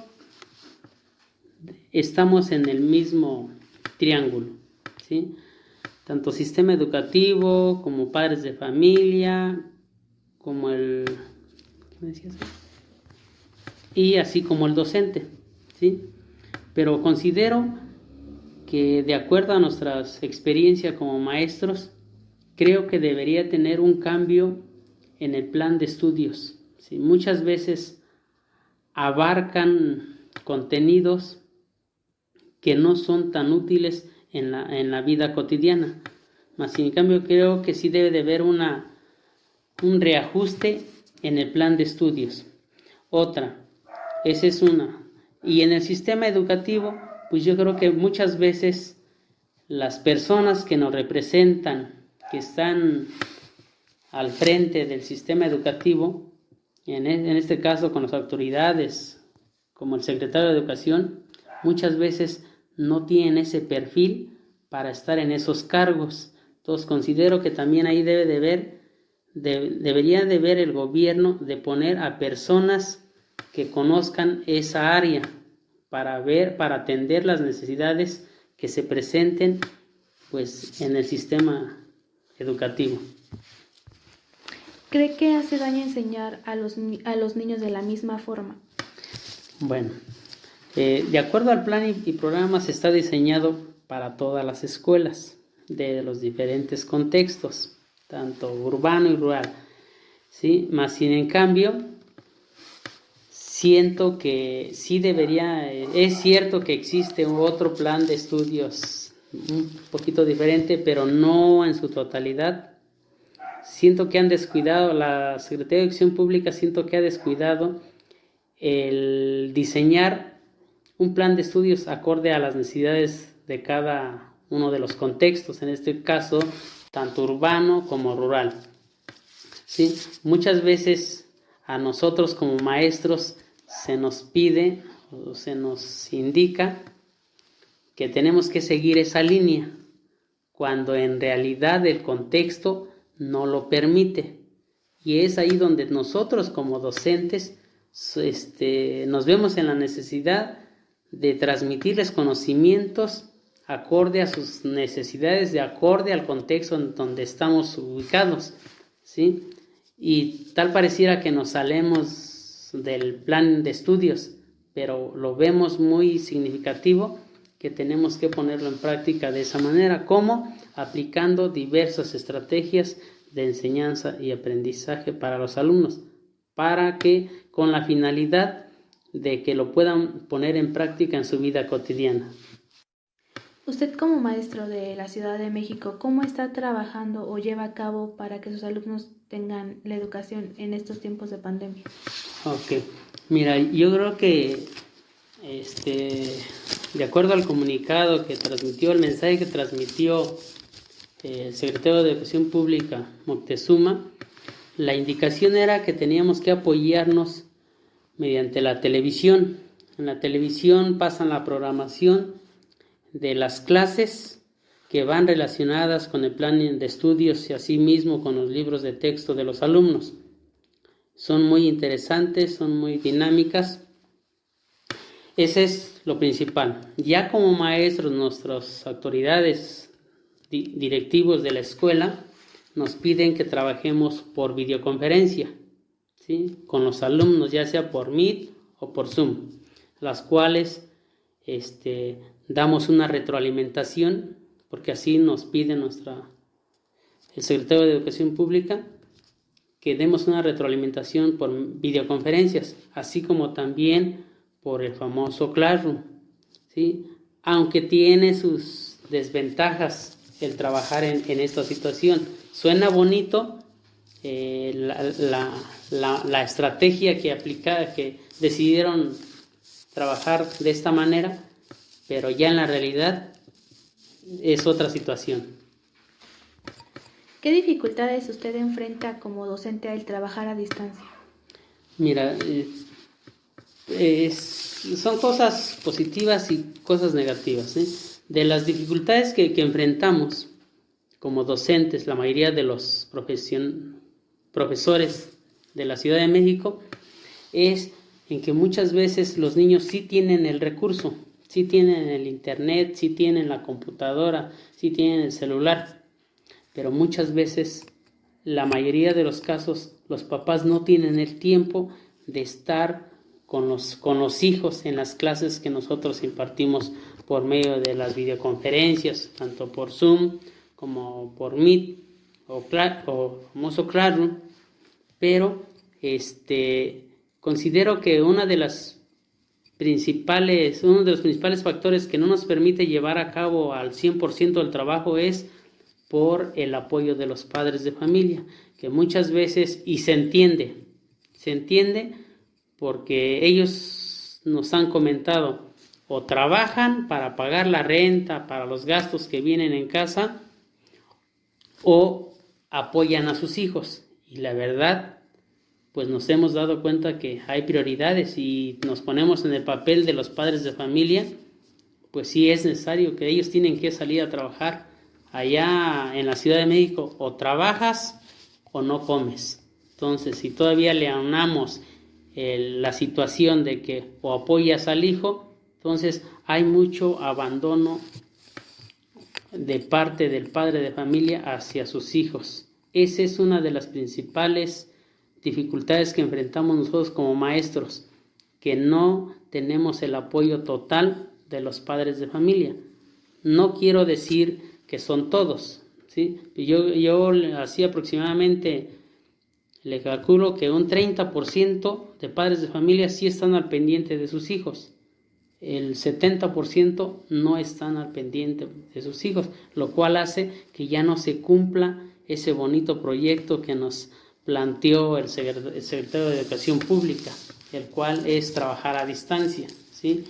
S12: estamos en el mismo triángulo, ¿sí? Tanto sistema educativo como padres de familia, como ¿qué me decías? Y así como el docente, ¿sí? Pero considero que de acuerdo a nuestras experiencias como maestros, creo que debería tener un cambio en el plan de estudios, ¿sí? Muchas veces abarcan contenidos que no son tan útiles en la vida cotidiana. Mas sin cambio creo que sí debe de haber un reajuste en el plan de estudios. Esa es una. Y en el sistema educativo, pues yo creo que muchas veces las personas que nos representan, que están al frente del sistema educativo, en este caso con las autoridades, como el secretario de Educación, muchas veces no tienen ese perfil para estar en esos cargos. Entonces considero que también ahí debería de ver el gobierno de poner a personas que conozcan esa área, para atender las necesidades que se presenten pues en el sistema educativo.
S7: ¿Cree que hace daño enseñar a los niños de la misma forma?
S12: Bueno, de acuerdo al plan y programas está diseñado para todas las escuelas de los diferentes contextos, tanto urbano y rural, ¿sí? Más sin en cambio, siento que sí es cierto que existe otro plan de estudios un poquito diferente, pero no en su totalidad. Siento que han descuidado, la Secretaría de Educación Pública siento que ha descuidado el diseñar un plan de estudios acorde a las necesidades de cada uno de los contextos, en este caso, tanto urbano como rural. ¿Sí? Muchas veces a nosotros como maestros se nos pide o se nos indica que tenemos que seguir esa línea, cuando en realidad el contexto no lo permite. Y es ahí donde nosotros como docentes nos vemos en la necesidad de transmitirles conocimientos acorde a sus necesidades, de acorde al contexto en donde estamos ubicados, ¿sí? Y tal pareciera que nos salemos del plan de estudios, pero lo vemos muy significativo que tenemos que ponerlo en práctica de esa manera, como aplicando diversas estrategias de enseñanza y aprendizaje para los alumnos, para que con la finalidad de que lo puedan poner en práctica en su vida cotidiana.
S7: Usted como maestro de la Ciudad de México, ¿cómo está trabajando o lleva a cabo para que sus alumnos tengan la educación en estos tiempos de pandemia?
S12: Ok, mira, yo creo que de acuerdo al comunicado que transmitió, el mensaje que transmitió el secretario de Educación Pública, Moctezuma, la indicación era que teníamos que apoyarnos mediante la televisión. En la televisión pasan la programación de las clases que van relacionadas con el plan de estudios y asimismo con los libros de texto de los alumnos. Son muy interesantes, son muy dinámicas. Ese es lo principal. Ya como maestros, nuestras autoridades directivos de la escuela nos piden que trabajemos por videoconferencia, ¿sí? Con los alumnos, ya sea por Meet o por Zoom, las cuales damos una retroalimentación, porque así nos pide el secretario de Educación Pública, que demos una retroalimentación por videoconferencias, así como también por el famoso Classroom, ¿sí? Aunque tiene sus desventajas el trabajar en esta situación. Suena bonito la estrategia que decidieron trabajar de esta manera, pero ya en la realidad es otra situación.
S7: ¿Qué dificultades usted enfrenta como docente al trabajar a distancia?
S12: Mira, son cosas positivas y cosas negativas, ¿sí? De las dificultades que enfrentamos como docentes, la mayoría de los profesores de la Ciudad de México, es en que muchas veces los niños sí tienen el recurso, sí tienen el internet, sí tienen la computadora, sí tienen el celular, pero muchas veces, la mayoría de los casos, los papás no tienen el tiempo de estar con los hijos en las clases que nosotros impartimos por medio de las videoconferencias, tanto por Zoom como por Meet o famoso Classroom, pero considero que uno de los principales factores que no nos permite llevar a cabo al 100% del trabajo es por el apoyo de los padres de familia, que muchas veces, y se entiende porque ellos nos han comentado, o trabajan para pagar la renta, para los gastos que vienen en casa, o apoyan a sus hijos. Y la verdad, pues nos hemos dado cuenta que hay prioridades y nos ponemos en el papel de los padres de familia, pues sí es necesario que ellos tienen que salir a trabajar. Allá en la Ciudad de México, o trabajas o no comes. Entonces, si todavía le aunamos la situación de que o apoyas al hijo Entonces hay mucho abandono de parte del padre de familia hacia sus hijos. Esa es una de las principales dificultades que enfrentamos nosotros como maestros, que no tenemos el apoyo total de los padres de familia. No quiero decir que son todos, ¿sí? Yo así aproximadamente le calculo que un 30% de padres de familia sí están al pendiente de sus hijos. El 70% no están al pendiente de sus hijos, lo cual hace que ya no se cumpla ese bonito proyecto que nos planteó el secretario de Educación Pública, el cual es trabajar a distancia, ¿sí?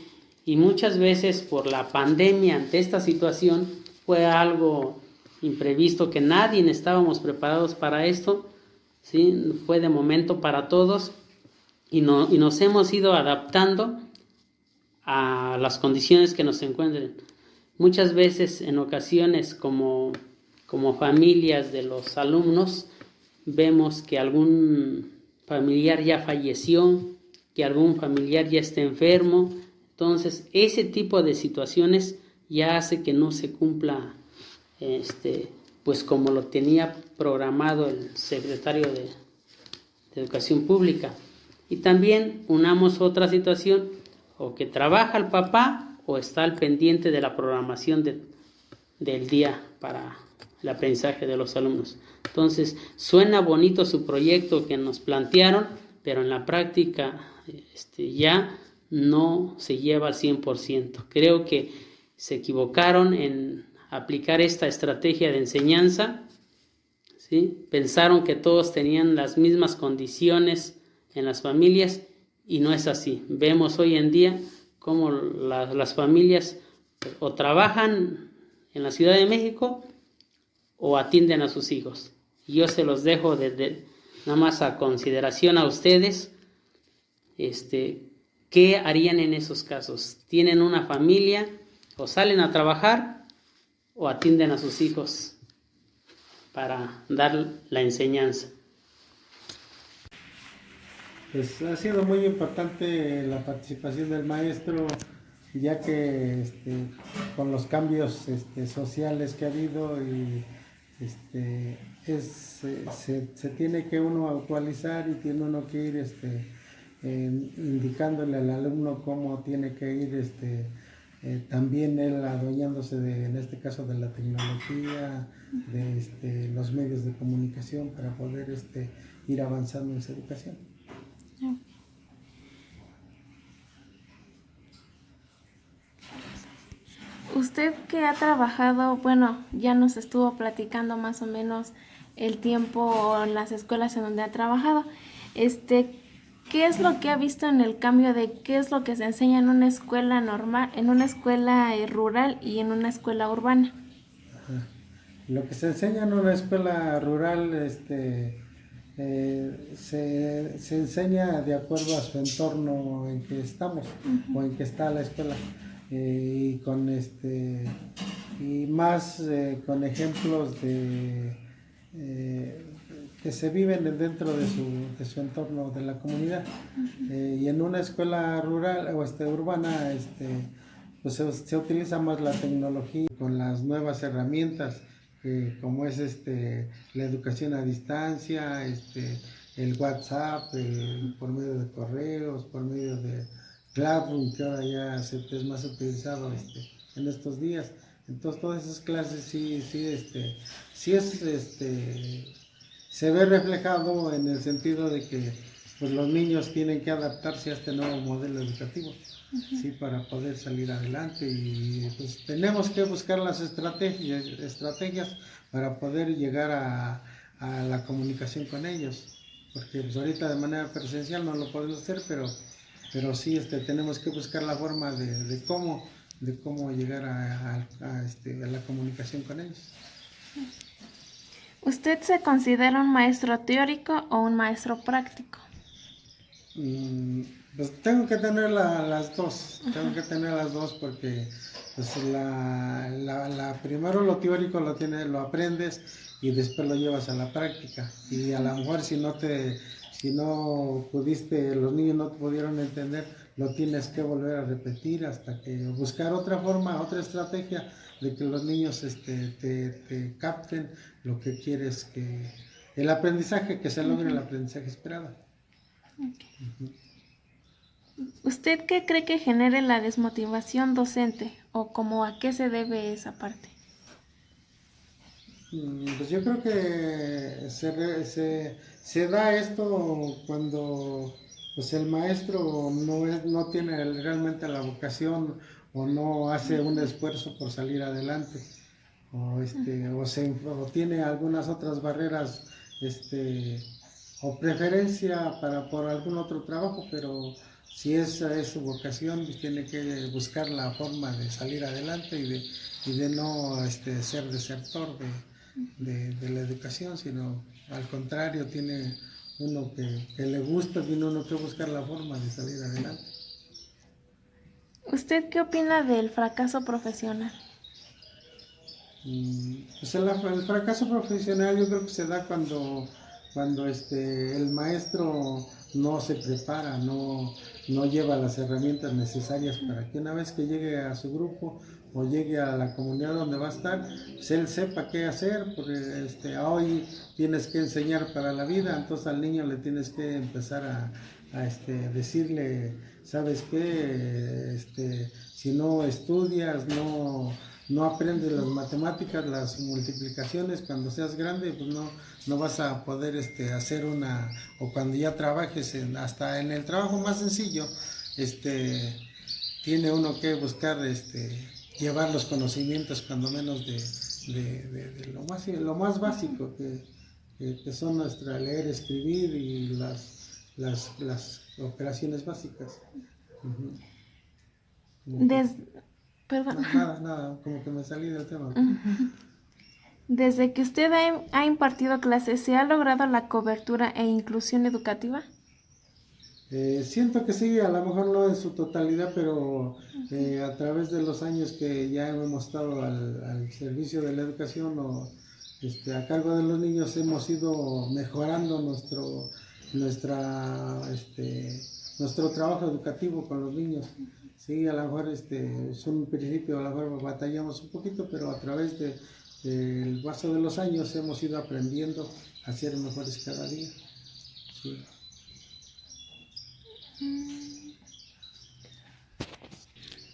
S12: Y muchas veces por la pandemia, ante esta situación, fue algo imprevisto que nadie estábamos preparados para esto, ¿sí? Fue de momento para todos y nos hemos ido adaptando a las condiciones que nos encuentren. Muchas veces, en ocasiones, como familias de los alumnos, vemos que algún familiar ya falleció, que algún familiar ya está enfermo. Entonces, ese tipo de situaciones ya hace que no se cumpla pues como lo tenía programado el secretario de Educación Pública. Y también unamos otra situación, o que trabaja el papá o está al pendiente de la programación del día para el aprendizaje de los alumnos. Entonces, suena bonito su proyecto que nos plantearon, pero en la práctica ya no se lleva al 100%. Creo que se equivocaron en aplicar esta estrategia de enseñanza, ¿sí? Pensaron que todos tenían las mismas condiciones en las familias y no es así. Vemos hoy en día cómo las familias o trabajan en la Ciudad de México o atienden a sus hijos. Yo se los dejo nada más a consideración a ustedes. ¿Qué harían en esos casos? ¿Tienen una familia o salen a trabajar o atienden a sus hijos para dar la enseñanza?
S13: Pues ha sido muy importante la participación del maestro, ya que con los cambios sociales que ha habido y se tiene que uno actualizar y tiene uno que ir indicándole al alumno cómo tiene que ir también él adueñándose en este caso de la tecnología, de los medios de comunicación para poder ir avanzando en su educación.
S4: Usted que ha trabajado, bueno, ya nos estuvo platicando más o menos el tiempo en las escuelas en donde ha trabajado. ¿Qué es lo que ha visto en el cambio de qué es lo que se enseña en una escuela normal, en una escuela rural y en una escuela urbana?
S13: Ajá. Lo que se enseña en una escuela rural, se enseña de acuerdo a su entorno en que estamos o en que está la escuela. Y con y más con ejemplos que se viven dentro de su entorno de la comunidad. Y en una escuela rural o urbana pues se utiliza más la tecnología con las nuevas herramientas como es la educación a distancia, el WhatsApp, por medio de correos, por medio de Classroom, que ahora ya es más utilizado en estos días. Entonces todas esas clases se ve reflejado en el sentido de que pues, los niños tienen que adaptarse a este nuevo modelo educativo, ¿sí? Para poder salir adelante y pues tenemos que buscar las estrategias para poder llegar a la comunicación con ellos, porque pues, ahorita de manera presencial no lo podemos hacer, pero sí tenemos que buscar la forma de cómo llegar a la comunicación con ellos.
S4: ¿Usted se considera un maestro teórico o un maestro práctico?
S13: Pues tengo que tener las dos, porque pues primero lo teórico lo aprendes y después lo llevas a la práctica, y a lo mejor si no pudiste, los niños no te pudieron entender, lo tienes que volver a repetir hasta que buscar otra forma, otra estrategia de que los niños te capten lo que quieres, que el aprendizaje, que se logre el aprendizaje esperado.
S4: Okay. ¿Usted qué cree que genere la desmotivación docente o como a qué se debe esa parte?
S13: Pues yo creo que se da esto cuando pues el maestro no tiene realmente la vocación o no hace un esfuerzo por salir adelante o tiene algunas otras barreras o preferencia por algún otro trabajo, pero si esa es su vocación, pues tiene que buscar la forma de salir adelante y de no ser desertor de la educación, sino al contrario, tiene uno que le gusta, tiene uno que buscar la forma de salir adelante.
S4: ¿Usted qué opina del fracaso profesional?
S13: Pues el fracaso profesional yo creo que se da cuando el maestro no se prepara, no lleva las herramientas necesarias para que una vez que llegue a su grupo o llegue a la comunidad donde va a estar, pues él sepa qué hacer, porque hoy tienes que enseñar para la vida, entonces al niño le tienes que empezar a decirle, ¿sabes qué? Si no estudias, no aprendes las matemáticas, las multiplicaciones, cuando seas grande, pues no vas a poder hacer o cuando ya trabajes, hasta en el trabajo más sencillo, tiene uno que buscar llevar los conocimientos cuando menos de lo más básico que son leer, escribir y las operaciones básicas.
S4: Perdón.
S13: Nada, como que me salí del tema.
S4: Desde que usted ha impartido clases, ¿se ha logrado la cobertura e inclusión educativa?
S13: Siento que sí, a lo mejor no en su totalidad, pero a través de los años que ya hemos estado al servicio de la educación o a cargo de los niños, hemos ido mejorando nuestro trabajo educativo con los niños. Sí, a lo mejor es un principio, a lo mejor batallamos un poquito, pero a través del paso de los años hemos ido aprendiendo a ser mejores cada día. Sí.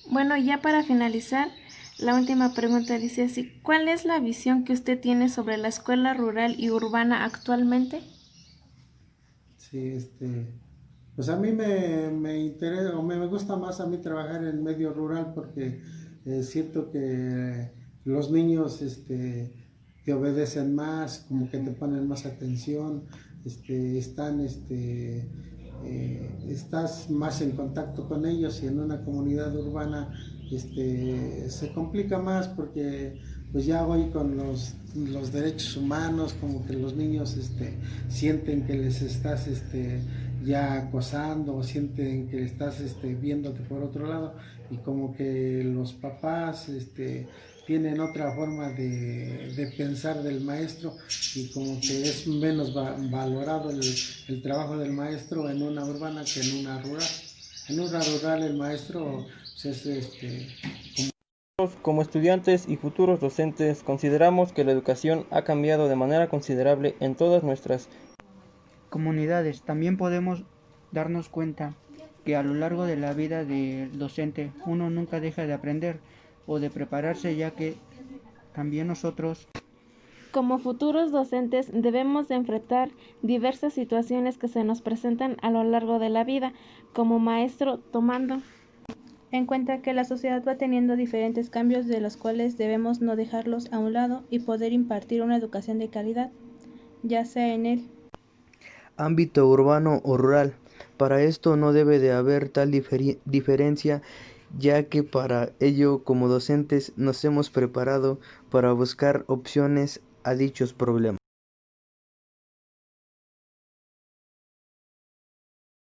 S4: Bueno, ya para finalizar, la última pregunta dice así: ¿cuál es la visión que usted tiene sobre la escuela rural y urbana actualmente?
S13: Sí, pues a mí me interesa o me gusta más a mí trabajar en medio rural porque siento que los niños te obedecen más, como que te ponen más atención, estás más en contacto con ellos, y en una comunidad urbana se complica más porque pues ya voy con los derechos humanos, como que los niños sienten que les estás ya acosando o sienten que estás viéndote por otro lado, y como que los papás tienen otra forma de pensar del maestro, y como que es menos valorado el trabajo del maestro en una urbana que en una rural. En una rural el maestro pues,
S2: Como estudiantes y futuros docentes, consideramos que la educación ha cambiado de manera considerable en todas nuestras
S6: comunidades. También podemos darnos cuenta que a lo largo de la vida del docente uno nunca deja de aprender o de prepararse, ya que también nosotros
S4: Como futuros docentes debemos de enfrentar diversas situaciones que se nos presentan a lo largo de la vida, como maestro tomando
S7: en cuenta que la sociedad va teniendo diferentes cambios, de los cuales debemos no dejarlos a un lado y poder impartir una educación de calidad, ya sea en el
S1: ámbito urbano o rural. Para esto no debe de haber tal diferencia, ya que para ello como docentes nos hemos preparado para buscar opciones a dichos problemas.